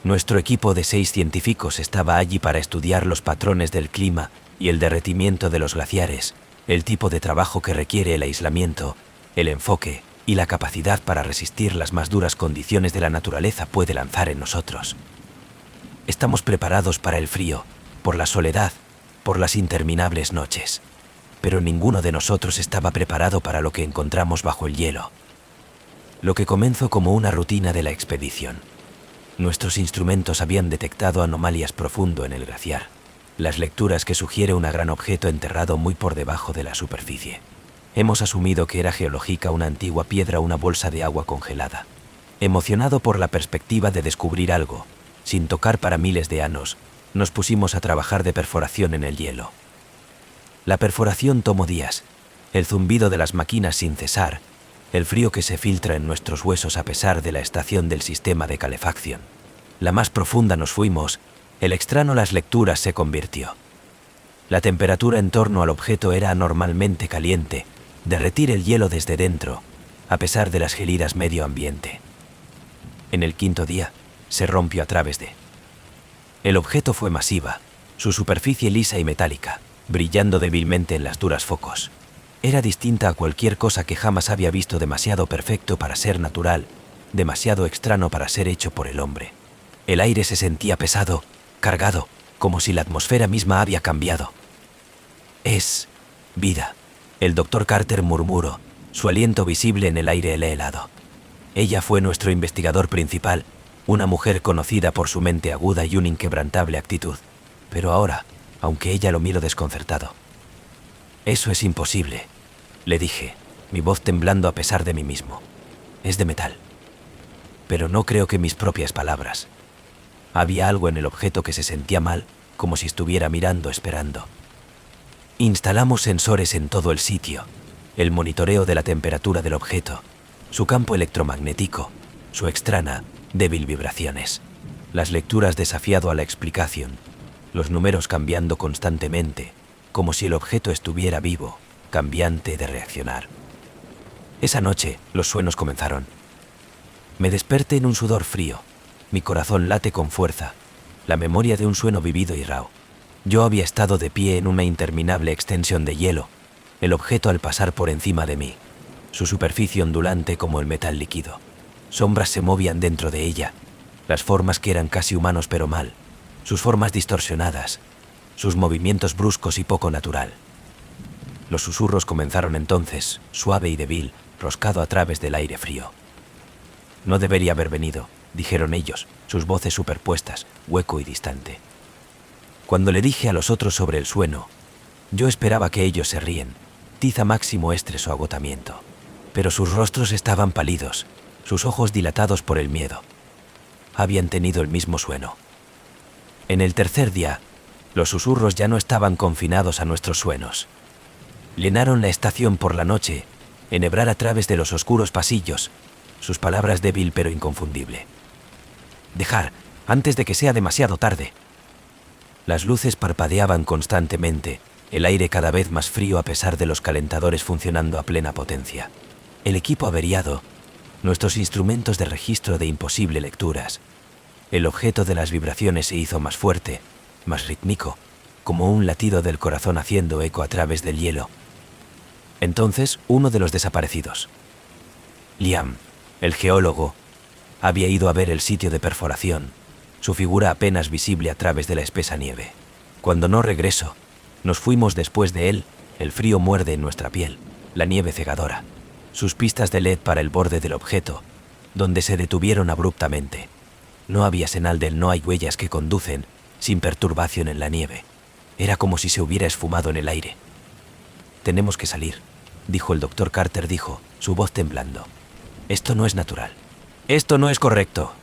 Nuestro equipo de 6 científicos estaba allí para estudiar los patrones del clima y el derretimiento de los glaciares, el tipo de trabajo que requiere el aislamiento, el enfoque y la capacidad para resistir las más duras condiciones de la naturaleza puede lanzar en nosotros. Estamos preparados para el frío, por la soledad, por las interminables noches, pero ninguno de nosotros estaba preparado para lo que encontramos bajo el hielo. Lo que comenzó como una rutina de la expedición. Nuestros instrumentos habían detectado anomalías profundo en el glaciar, las lecturas que sugiere un gran objeto enterrado muy por debajo de la superficie. Hemos asumido que era geológica una antigua piedra o una bolsa de agua congelada. Emocionado por la perspectiva de descubrir algo, sin tocar para miles de años, nos pusimos a trabajar de perforación en el hielo. La perforación tomó días, el zumbido de las máquinas sin cesar, el frío que se filtra en nuestros huesos a pesar de la estación del sistema de calefacción. La más profunda nos fuimos, el extraño las lecturas se convirtió. La temperatura en torno al objeto era anormalmente caliente, derretir el hielo desde dentro, a pesar de las gélidas medio ambiente. En el 5.º día, se rompió a través de. El objeto fue masiva, su superficie lisa y metálica, brillando débilmente en las duras focos. Era distinta a cualquier cosa que jamás había visto, demasiado perfecto para ser natural, demasiado extraño para ser hecho por el hombre. El aire se sentía pesado, cargado, como si la atmósfera misma había cambiado. Es vida, el Dr. Carter murmuró, su aliento visible en el aire helado. Ella fue nuestro investigador principal, una mujer conocida por su mente aguda y una inquebrantable actitud. Pero ahora, aunque ella lo miró desconcertado. Eso es imposible, le dije, mi voz temblando a pesar de mí mismo. Es de metal. Pero no creo que mis propias palabras. Había algo en el objeto que se sentía mal, como si estuviera mirando, esperando. Instalamos sensores en todo el sitio, el monitoreo de la temperatura del objeto, su campo electromagnético, su extraña, débil vibraciones, las lecturas desafiado a la explicación, los números cambiando constantemente, como si el objeto estuviera vivo, cambiante de reaccionar. Esa noche, los sueños comenzaron. Me desperté en un sudor frío, mi corazón late con fuerza, la memoria de un sueño vivido y rao. Yo había estado de pie en una interminable extensión de hielo, el objeto al pasar por encima de mí, su superficie ondulante como el metal líquido. Sombras se movían dentro de ella, las formas que eran casi humanos pero mal, sus formas distorsionadas, sus movimientos bruscos y poco natural. Los susurros comenzaron entonces, suave y débil, roscado a través del aire frío. No debería haber venido, dijeron ellos, sus voces superpuestas, hueco y distante. Cuando le dije a los otros sobre el sueño, yo esperaba que ellos se ríen, tiza máximo estrés o agotamiento. Pero sus rostros estaban pálidos, sus ojos dilatados por el miedo. Habían tenido el mismo sueño. En el tercer día, los susurros ya no estaban confinados a nuestros sueños. Llenaron la estación por la noche, enhebrar a través de los oscuros pasillos, sus palabras débil pero inconfundible. Dejar, antes de que sea demasiado tarde. Las luces parpadeaban constantemente, el aire cada vez más frío a pesar de los calentadores funcionando a plena potencia. El equipo averiado, nuestros instrumentos de registro de imposible lecturas. El objeto de las vibraciones se hizo más fuerte, más rítmico, como un latido del corazón haciendo eco a través del hielo. Entonces, uno de los desaparecidos, Liam, el geólogo, había ido a ver el sitio de perforación, su figura apenas visible a través de la espesa nieve. Cuando no regresó, nos fuimos después de él, el frío muerde en nuestra piel, la nieve cegadora, sus pistas de LED para el borde del objeto, donde se detuvieron abruptamente. No había señal del no hay huellas que conducen, sin perturbación en la nieve. Era como si se hubiera esfumado en el aire. Tenemos que salir, dijo el doctor Carter, dijo, su voz temblando. Esto no es natural. Esto no es correcto.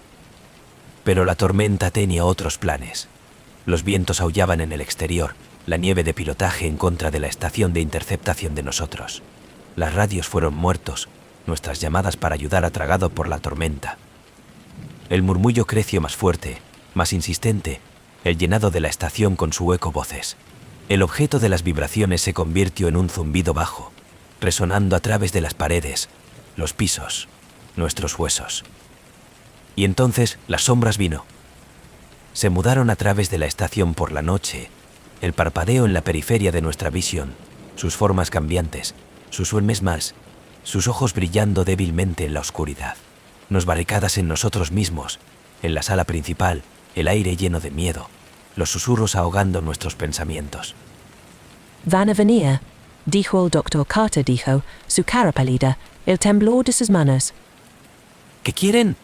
Pero la tormenta tenía otros planes. Los vientos aullaban en el exterior, la nieve de pilotaje en contra de la estación de interceptación de nosotros. Las radios fueron muertos, nuestras llamadas para ayudar tragado por la tormenta. El murmullo creció más fuerte, más insistente, el llenado de la estación con su eco voces. El objeto de las vibraciones se convirtió en un zumbido bajo, resonando a través de las paredes, los pisos, nuestros huesos. Y entonces las sombras vino. Se mudaron a través de la estación por la noche, el parpadeo en la periferia de nuestra visión, sus formas cambiantes, sus sueños más, sus ojos brillando débilmente en la oscuridad. Nos barricadas en nosotros mismos, en la sala principal, el aire lleno de miedo, los susurros ahogando nuestros pensamientos. Van a venir, dijo el doctor Carter, dijo, su cara pálida, el temblor de sus manos. ¿Qué quieren?,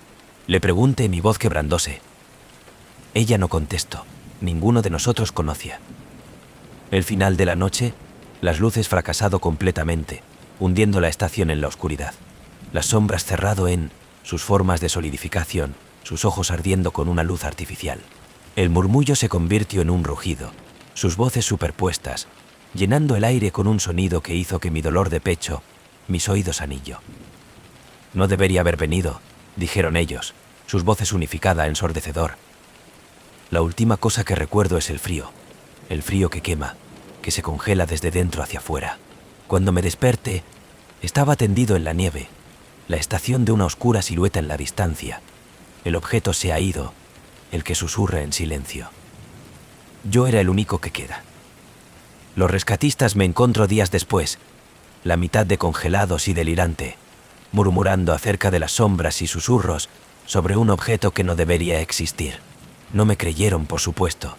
le pregunté, mi voz quebrándose. Ella no contestó, ninguno de nosotros conocía. El final de la noche, las luces fracasado completamente, hundiendo la estación en la oscuridad. Las sombras cerrado en sus formas de solidificación, sus ojos ardiendo con una luz artificial. El murmullo se convirtió en un rugido, sus voces superpuestas, llenando el aire con un sonido que hizo que mi dolor de pecho, mis oídos anillo. No debería haber venido, dijeron ellos, sus voces unificada, ensordecedor. La última cosa que recuerdo es el frío que quema, que se congela desde dentro hacia afuera. Cuando me desperté, estaba tendido en la nieve, la estación de una oscura silueta en la distancia. El objeto se ha ido, el que susurra en silencio. Yo era el único que queda. Los rescatistas me encontró días después, la mitad de congelados y delirante, murmurando acerca de las sombras y susurros sobre un objeto que no debería existir. No me creyeron, por supuesto.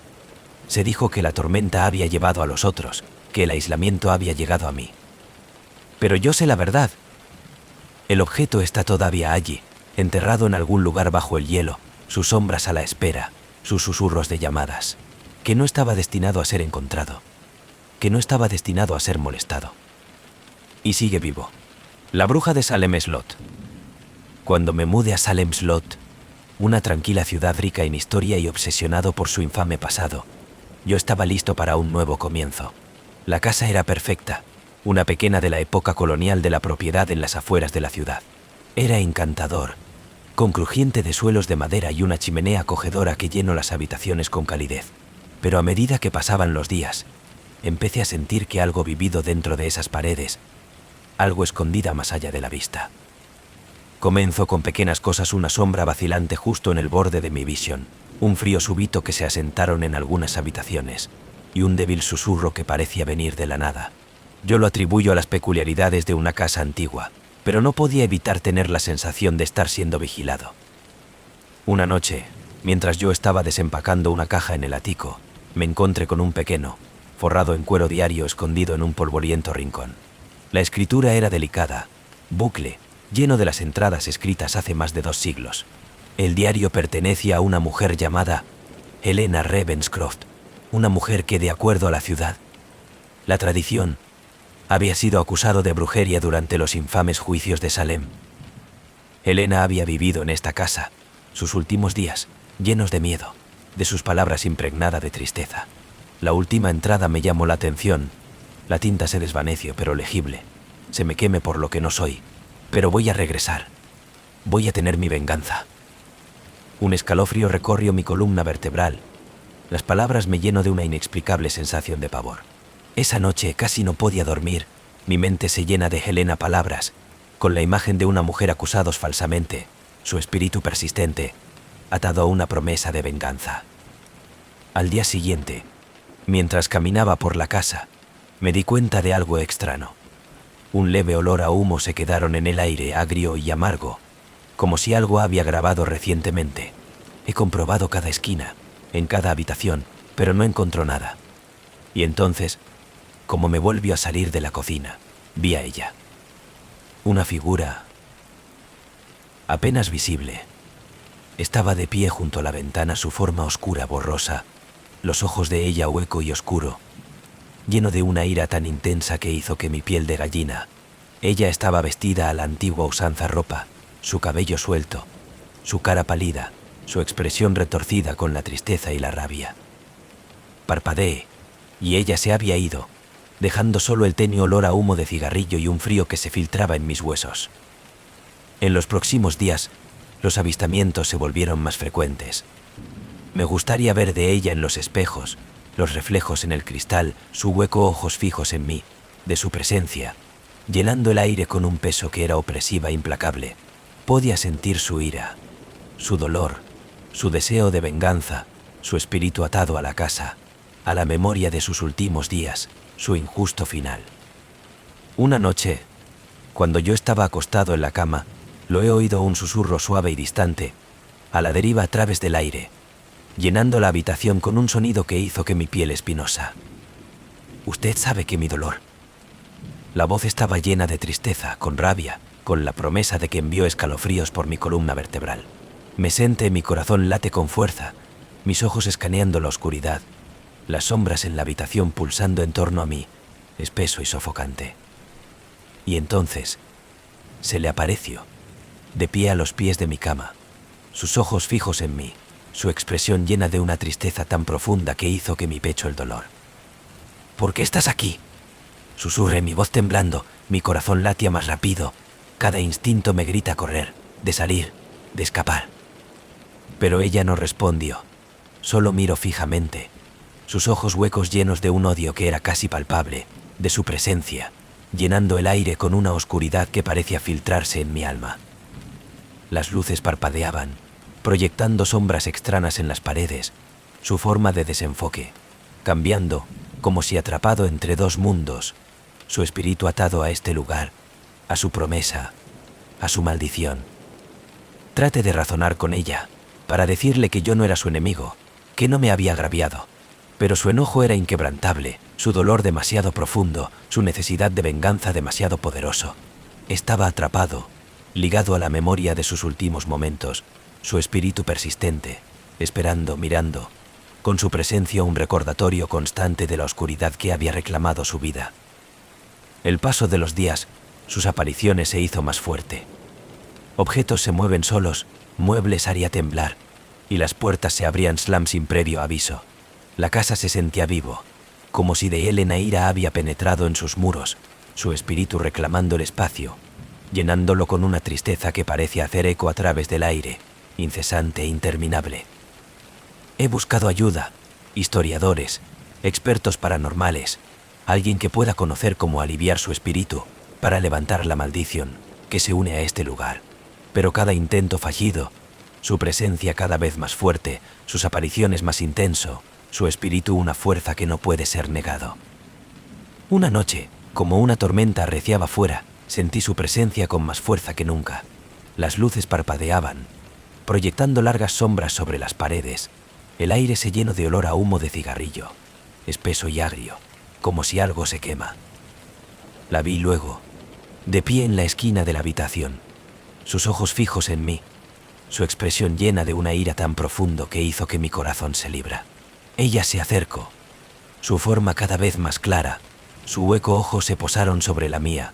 Se dijo que la tormenta había llevado a los otros, que el aislamiento había llegado a mí. Pero yo sé la verdad. El objeto está todavía allí, enterrado en algún lugar bajo el hielo, sus sombras a la espera, sus susurros de llamadas, que no estaba destinado a ser encontrado, que no estaba destinado a ser molestado. Y sigue vivo. La bruja de Salem Slot. Cuando me mudé a Salem Slot, una tranquila ciudad rica en historia y obsesionado por su infame pasado, Yo estaba listo para un nuevo comienzo. La casa era perfecta, una pequeña de la época colonial de la propiedad en las afueras de la ciudad. Era encantador, con crujiente de suelos de madera y una chimenea acogedora que llenó las habitaciones con calidez. Pero a medida que pasaban los días, empecé a sentir que algo vivido dentro de esas paredes, algo escondida más allá de la vista. Comenzó con pequeñas cosas, una sombra vacilante justo en el borde de mi visión, un frío súbito que se asentaron en algunas habitaciones, y un débil susurro que parecía venir de la nada. Yo lo atribuyo a las peculiaridades de una casa antigua, pero no podía evitar tener la sensación de estar siendo vigilado. Una noche, mientras yo estaba desempacando una caja en el ático, me encontré con un pequeño, forrado en cuero diario escondido en un polvoriento rincón. La escritura era delicada, bucle, lleno de las entradas escritas hace más de 2 siglos. El diario pertenecía a una mujer llamada Helena Ravenscroft, una mujer que, de acuerdo a la ciudad, la tradición, había sido acusado de brujería durante los infames juicios de Salem. Helena había vivido en esta casa sus últimos días, llenos de miedo, de sus palabras impregnada de tristeza. La última entrada me llamó la atención. La tinta se desvaneció, pero legible. Se me queme por lo que no soy, pero voy a regresar. Voy a tener mi venganza. Un escalofrío recorrió mi columna vertebral. Las palabras me llenó de una inexplicable sensación de pavor. Esa noche casi no podía dormir. Mi mente se llena de Helena palabras, con la imagen de una mujer acusados falsamente, su espíritu persistente, atado a una promesa de venganza. Al día siguiente, mientras caminaba por la casa, me di cuenta de algo extraño. Un leve olor a humo se quedaron en el aire, agrio y amargo, como si algo había grabado recientemente. He comprobado cada esquina, en cada habitación, pero no encontró nada. Y entonces, como me volvió a salir de la cocina, vi a ella. Una figura apenas visible. Estaba de pie junto a la ventana, su forma oscura, borrosa, los ojos de ella hueco y oscuro, lleno de una ira tan intensa que hizo que mi piel de gallina. Ella estaba vestida a la antigua usanza ropa, su cabello suelto, su cara pálida, su expresión retorcida con la tristeza y la rabia. Parpadeé, y ella se había ido, dejando solo el tenue olor a humo de cigarrillo y un frío que se filtraba en mis huesos. En los próximos días, los avistamientos se volvieron más frecuentes. Me gustaría ver de ella en los espejos, los reflejos en el cristal, su hueco ojos fijos en mí, de su presencia, llenando el aire con un peso que era opresiva e implacable. Podía sentir su ira, su dolor, su deseo de venganza, su espíritu atado a la casa, a la memoria de sus últimos días, su injusto final. Una noche, cuando yo estaba acostado en la cama, lo he oído, un susurro suave y distante, a la deriva a través del aire, llenando la habitación con un sonido que hizo que mi piel espinosa. Usted sabe que mi dolor. La voz estaba llena de tristeza, con rabia, con la promesa de que envió escalofríos por mi columna vertebral. Me senté, mi corazón late con fuerza, mis ojos escaneando la oscuridad, las sombras en la habitación pulsando en torno a mí, espeso y sofocante. Y entonces, se le apareció, de pie a los pies de mi cama, sus ojos fijos en mí, su expresión llena de una tristeza tan profunda que hizo que mi pecho el dolor. ¿Por qué estás aquí?, susurré, mi voz temblando, mi corazón latía más rápido, cada instinto me grita correr, de salir, de escapar. Pero ella no respondió, solo miró fijamente, sus ojos huecos llenos de un odio que era casi palpable, de su presencia, llenando el aire con una oscuridad que parecía filtrarse en mi alma. Las luces parpadeaban, proyectando sombras extrañas en las paredes, su forma de desenfoque, cambiando, como si atrapado entre 2 mundos, su espíritu atado a este lugar, a su promesa, a su maldición. Traté de razonar con ella, para decirle que yo no era su enemigo, que no me había agraviado, pero su enojo era inquebrantable, su dolor demasiado profundo, su necesidad de venganza demasiado poderoso. Estaba atrapado, ligado a la memoria de sus últimos momentos, su espíritu persistente, esperando, mirando, con su presencia un recordatorio constante de la oscuridad que había reclamado su vida. El paso de los días, sus apariciones se hizo más fuerte. Objetos se mueven solos, muebles haría temblar, y las puertas se abrían slam sin previo aviso. La casa se sentía vivo, como si de Elena ira había penetrado en sus muros, su espíritu reclamando el espacio, llenándolo con una tristeza que parece hacer eco a través del aire, incesante e interminable. He buscado ayuda, historiadores, expertos paranormales, alguien que pueda conocer cómo aliviar su espíritu para levantar la maldición que se une a este lugar. Pero cada intento fallido, su presencia cada vez más fuerte, sus apariciones más intenso, su espíritu una fuerza que no puede ser negado. Una noche, como una tormenta arreciaba fuera, sentí su presencia con más fuerza que nunca. Las luces parpadeaban, proyectando largas sombras sobre las paredes. El aire se llenó de olor a humo de cigarrillo, espeso y agrio, como si algo se quema. La vi luego, de pie en la esquina de la habitación, sus ojos fijos en mí, su expresión llena de una ira tan profundo que hizo que mi corazón se libra. Ella se acercó, su forma cada vez más clara, su hueco ojo se posaron sobre la mía,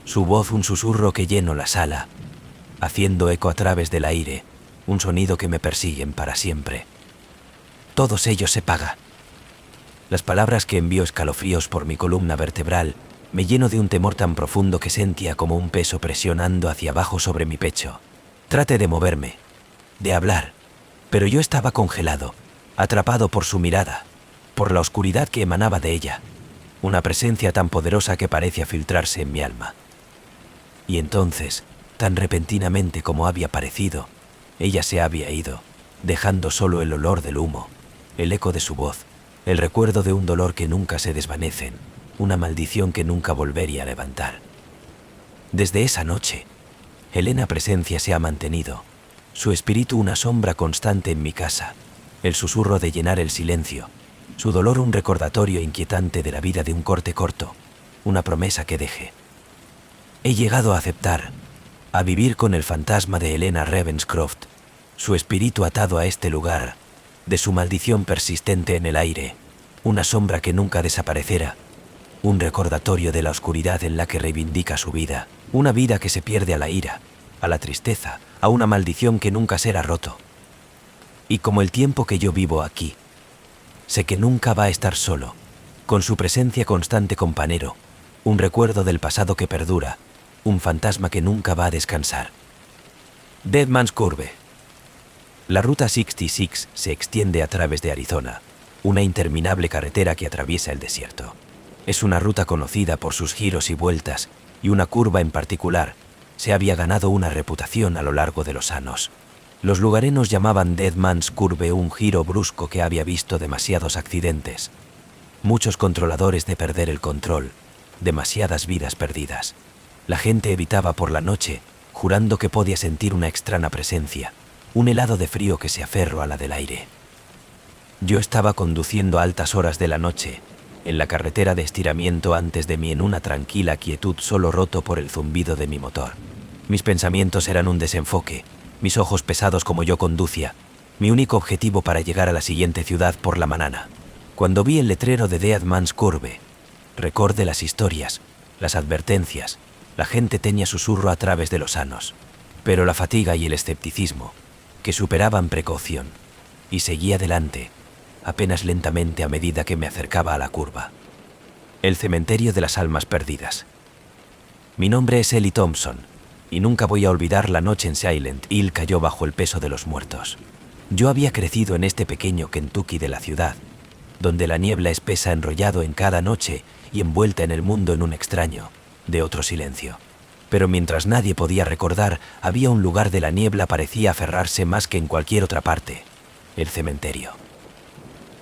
su voz un susurro que llenó la sala, haciendo eco a través del aire, un sonido que me persiguen para siempre. Todos ellos se paga. Las palabras que envió escalofríos por mi columna vertebral me lleno de un temor tan profundo que sentía como un peso presionando hacia abajo sobre mi pecho. Traté de moverme, de hablar, pero yo estaba congelado, atrapado por su mirada, por la oscuridad que emanaba de ella, una presencia tan poderosa que parecía filtrarse en mi alma. Y entonces, tan repentinamente como había aparecido, ella se había ido, dejando solo el olor del humo, el eco de su voz, el recuerdo de un dolor que nunca se desvanecen, una maldición que nunca volvería a levantar. Desde esa noche, Elena presencia se ha mantenido, su espíritu una sombra constante en mi casa, el susurro de llenar el silencio, su dolor un recordatorio inquietante de la vida de un corte corto, una promesa que dejé. He llegado a aceptar, a vivir con el fantasma de Helena Ravenscroft, su espíritu atado a este lugar, de su maldición persistente en el aire, una sombra que nunca desaparecerá, un recordatorio de la oscuridad en la que reivindica su vida, una vida que se pierde a la ira, a la tristeza, a una maldición que nunca será roto. Y como el tiempo que yo vivo aquí, sé que nunca va a estar solo, con su presencia constante compañero, un recuerdo del pasado que perdura, un fantasma que nunca va a descansar. Dead Man's Curve. La Ruta 66 se extiende a través de Arizona, una interminable carretera que atraviesa el desierto. Es una ruta conocida por sus giros y vueltas, y una curva en particular se había ganado una reputación a lo largo de los años. Los lugareños llamaban Dead Man's Curve un giro brusco que había visto demasiados accidentes, muchos controladores de perder el control, demasiadas vidas perdidas. La gente evitaba por la noche, jurando que podía sentir una extraña presencia, un helado de frío que se aferró a la del aire. Yo estaba conduciendo a altas horas de la noche, en la carretera de estiramiento antes de mí en una tranquila quietud solo roto por el zumbido de mi motor. Mis pensamientos eran un desenfoque, mis ojos pesados como yo conducía, mi único objetivo para llegar a la siguiente ciudad por la mañana. Cuando vi el letrero de Dead Man's Curve, recordé las historias, las advertencias, la gente tenía susurro a través de los años, pero la fatiga y el escepticismo, que superaban precaución, y seguía adelante, apenas lentamente a medida que me acercaba a la curva. El cementerio de las almas perdidas. Mi nombre es Ellie Thompson, y nunca voy a olvidar la noche en Silent Hill cayó bajo el peso de los muertos. Yo había crecido en este pequeño Kentucky de la ciudad, donde la niebla espesa enrollado en cada noche y envuelta en el mundo en un extraño, de otro silencio. Pero mientras nadie podía recordar, había un lugar de la niebla parecía aferrarse más que en cualquier otra parte, el cementerio.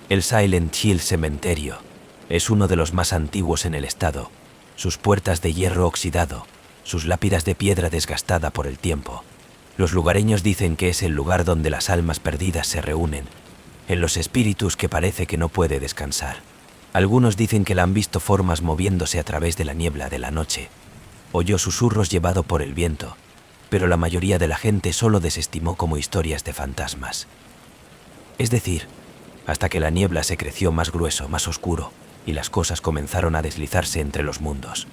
El Silent Hill Cementerio es uno de los más antiguos en el estado, sus puertas de hierro oxidado, sus lápidas de piedra desgastada por el tiempo. Los lugareños dicen que es el lugar donde las almas perdidas se reúnen, en los espíritus que parece que no puede descansar. Algunos dicen que la han visto formas moviéndose a través de la niebla de la noche, oyó susurros llevado por el viento, pero la mayoría de la gente solo desestimó como historias de fantasmas. Es decir, hasta que la niebla se creció más grueso, más oscuro, y las cosas comenzaron a deslizarse entre los mundos.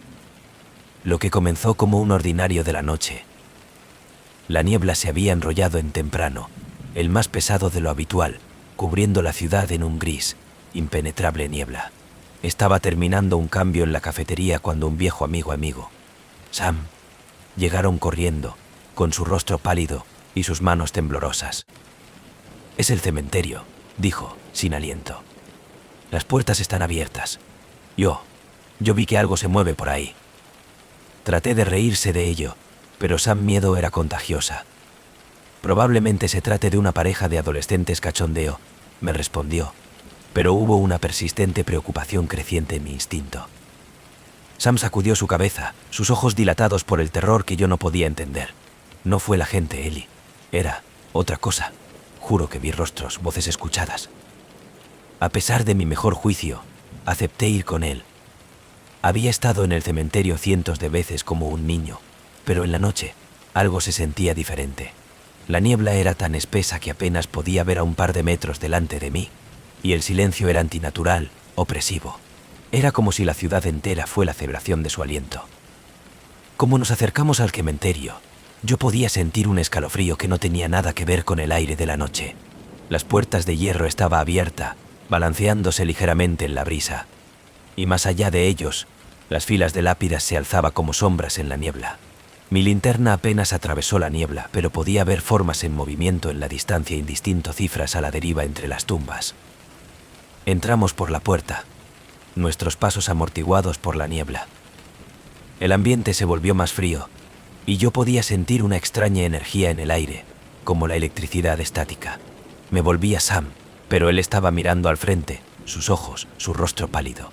Lo que comenzó como un ordinario de la noche. La niebla se había enrollado en temprano, el más pesado de lo habitual, cubriendo la ciudad en un gris, impenetrable niebla. Estaba terminando un cambio en la cafetería cuando un viejo amigo, Sam, llegaron corriendo, con su rostro pálido y sus manos temblorosas. «Es el cementerio», dijo, sin aliento. «Las puertas están abiertas. Yo vi que algo se mueve por ahí». Traté de reírse de ello, pero Sam miedo era contagiosa. «Probablemente se trate de una pareja de adolescentes cachondeo», me respondió, pero hubo una persistente preocupación creciente en mi instinto. Sam sacudió su cabeza, sus ojos dilatados por el terror que yo no podía entender. No fue la gente, Ellie. Era otra cosa. Juro que vi rostros, voces escuchadas. A pesar de mi mejor juicio, acepté ir con él. Había estado en el cementerio cientos de veces como un niño, pero en la noche algo se sentía diferente. La niebla era tan espesa que apenas podía ver a un par de metros delante de mí, y el silencio era antinatural, opresivo. Era como si la ciudad entera fuera la celebración de su aliento. Como nos acercamos al cementerio, yo podía sentir un escalofrío que no tenía nada que ver con el aire de la noche. Las puertas de hierro estaban abiertas, balanceándose ligeramente en la brisa. Y más allá de ellos, las filas de lápidas se alzaban como sombras en la niebla. Mi linterna apenas atravesó la niebla, pero podía ver formas en movimiento en la distancia, indistinto cifras a la deriva entre las tumbas. Entramos por la puerta, nuestros pasos amortiguados por la niebla. El ambiente se volvió más frío, y yo podía sentir una extraña energía en el aire, como la electricidad estática. Me volví a Sam, pero él estaba mirando al frente, sus ojos, su rostro pálido.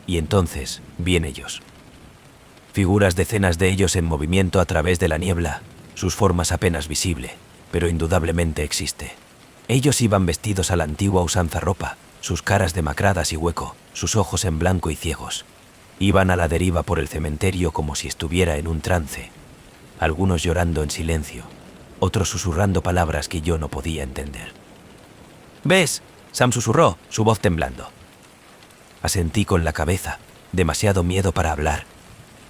Y entonces vi en ellos. Figuras, decenas de ellos en movimiento a través de la niebla, sus formas apenas visible, pero indudablemente existe. Ellos iban vestidos a la antigua usanza ropa, sus caras demacradas y hueco, sus ojos en blanco y ciegos. Iban a la deriva por el cementerio como si estuviera en un trance, algunos llorando en silencio, otros susurrando palabras que yo no podía entender. «¿Ves?», Sam susurró, su voz temblando. Asentí con la cabeza, demasiado miedo para hablar.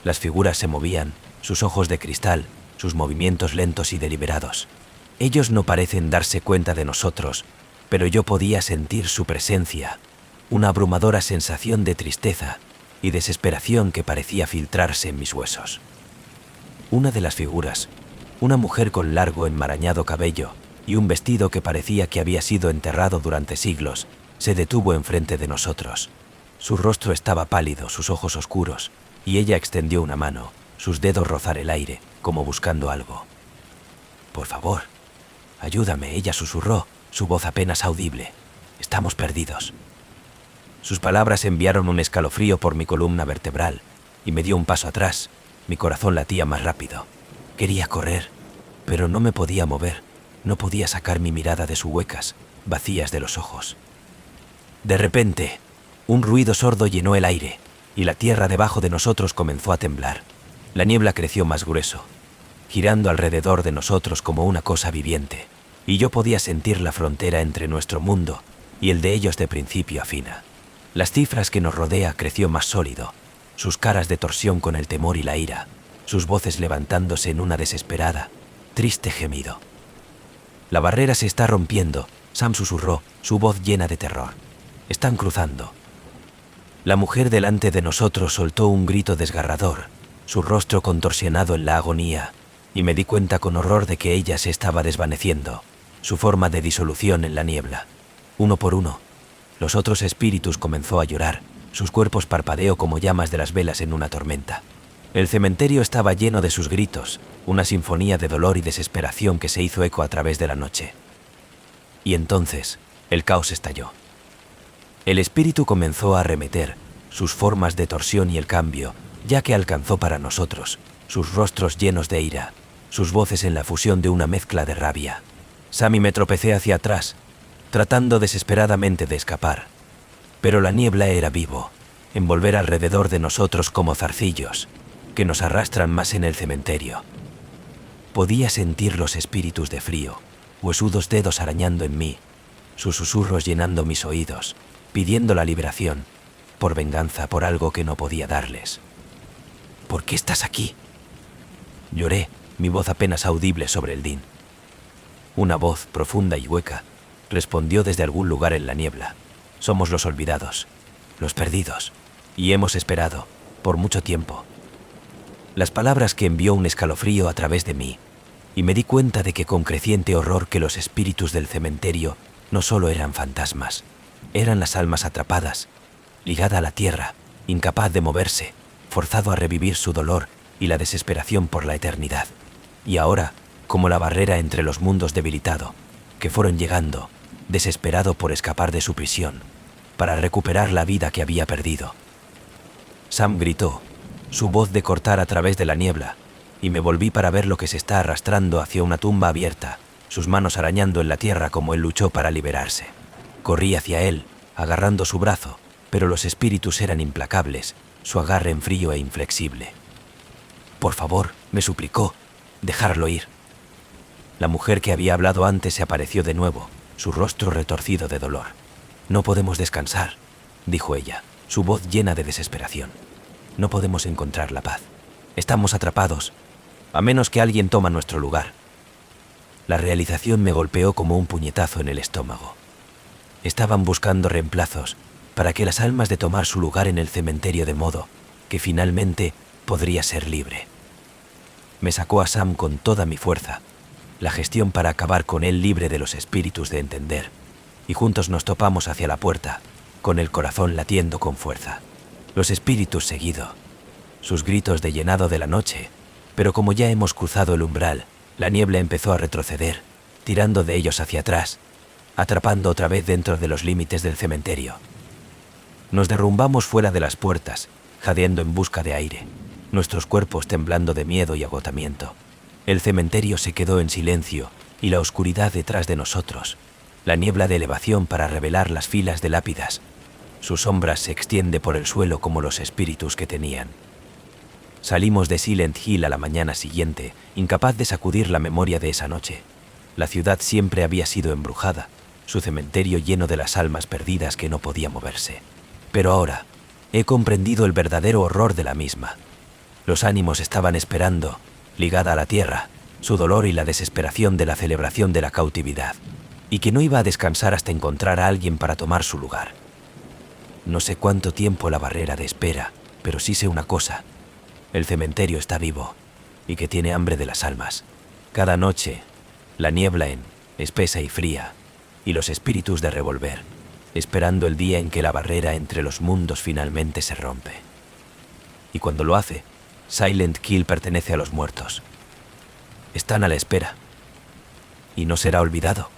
Las figuras se movían, sus ojos de cristal, sus movimientos lentos y deliberados. Ellos no parecen darse cuenta de nosotros, pero yo podía sentir su presencia, una abrumadora sensación de tristeza y desesperación que parecía filtrarse en mis huesos. Una de las figuras, una mujer con largo enmarañado cabello y un vestido que parecía que había sido enterrado durante siglos, se detuvo enfrente de nosotros. Su rostro estaba pálido, sus ojos oscuros, y ella extendió una mano, sus dedos rozar el aire, como buscando algo. «Por favor, ayúdame», ella susurró, su voz apenas audible. «Estamos perdidos». Sus palabras enviaron un escalofrío por mi columna vertebral y me dio un paso atrás. Mi corazón latía más rápido. Quería correr, pero no me podía mover. No podía sacar mi mirada de sus huecas, vacías de los ojos. De repente, un ruido sordo llenó el aire y la tierra debajo de nosotros comenzó a temblar. La niebla creció más grueso, girando alrededor de nosotros como una cosa viviente, y yo podía sentir la frontera entre nuestro mundo y el de ellos de principio a fin. Las cifras que nos rodea creció más sólido, sus caras de torsión con el temor y la ira, sus voces levantándose en una desesperada, triste gemido. «La barrera se está rompiendo», Sam susurró, su voz llena de terror. «Están cruzando». La mujer delante de nosotros soltó un grito desgarrador, su rostro contorsionado en la agonía, y me di cuenta con horror de que ella se estaba desvaneciendo, su forma de disolución en la niebla. Uno por uno, los otros espíritus comenzó a llorar, sus cuerpos parpadeó como llamas de las velas en una tormenta. El cementerio estaba lleno de sus gritos, una sinfonía de dolor y desesperación que se hizo eco a través de la noche. Y entonces, el caos estalló. El espíritu comenzó a arremeter, sus formas de torsión y el cambio, ya que alcanzó para nosotros, sus rostros llenos de ira, sus voces en la fusión de una mezcla de rabia. Sam y me tropecé hacia atrás, tratando desesperadamente de escapar. Pero la niebla era vivo, envolver alrededor de nosotros como zarcillos, que nos arrastran más en el cementerio. Podía sentir los espíritus de frío, huesudos dedos arañando en mí, sus susurros llenando mis oídos, pidiendo la liberación, por venganza por algo que no podía darles. «¿Por qué estás aquí?», lloré, mi voz apenas audible sobre el din. Una voz profunda y hueca, respondió desde algún lugar en la niebla. Somos los olvidados, los perdidos, y hemos esperado, por mucho tiempo. Las palabras que envió un escalofrío a través de mí, y me di cuenta de que con creciente horror que los espíritus del cementerio no solo eran fantasmas, eran las almas atrapadas, ligada a la tierra, incapaz de moverse, forzado a revivir su dolor y la desesperación por la eternidad. Y ahora, como la barrera entre los mundos debilitado, que fueron llegando, desesperado por escapar de su prisión, para recuperar la vida que había perdido. Sam gritó, su voz de cortar a través de la niebla, y me volví para ver lo que se está arrastrando hacia una tumba abierta, sus manos arañando en la tierra como él luchó para liberarse. Corrí hacia él, agarrando su brazo, pero los espíritus eran implacables, su agarre en frío e inflexible. Por favor, me suplicó, dejarlo ir. La mujer que había hablado antes se apareció de nuevo, su rostro retorcido de dolor. No podemos descansar, dijo ella, su voz llena de desesperación. No podemos encontrar la paz. Estamos atrapados, a menos que alguien toma nuestro lugar. La realización me golpeó como un puñetazo en el estómago. Estaban buscando reemplazos para que las almas de tomar su lugar en el cementerio, de modo que finalmente podría ser libre. Me sacó a Sam con toda mi fuerza, la gestión para acabar con él libre de los espíritus de entender, y juntos nos topamos hacia la puerta, con el corazón latiendo con fuerza. Los espíritus seguido, sus gritos de llenado de la noche, pero como ya hemos cruzado el umbral, la niebla empezó a retroceder, tirando de ellos hacia atrás, atrapando otra vez dentro de los límites del cementerio. Nos derrumbamos fuera de las puertas, jadeando en busca de aire, nuestros cuerpos temblando de miedo y agotamiento. El cementerio se quedó en silencio y la oscuridad detrás de nosotros, la niebla de elevación para revelar las filas de lápidas. Su sombra se extiende por el suelo como los espíritus que tenían. Salimos de Silent Hill a la mañana siguiente, incapaz de sacudir la memoria de esa noche. La ciudad siempre había sido embrujada, su cementerio lleno de las almas perdidas que no podía moverse. Pero ahora he comprendido el verdadero horror de la misma. Los ánimos estaban esperando, ligada a la tierra, su dolor y la desesperación de la celebración de la cautividad, y que no iba a descansar hasta encontrar a alguien para tomar su lugar. No sé cuánto tiempo la barrera de espera, pero sí sé una cosa: el cementerio está vivo y que tiene hambre de las almas. Cada noche, la niebla espesa y fría, y los espíritus de revolver, esperando el día en que la barrera entre los mundos finalmente se rompe. Y cuando lo hace, Silent Hill pertenece a los muertos. Están a la espera, y no será olvidado.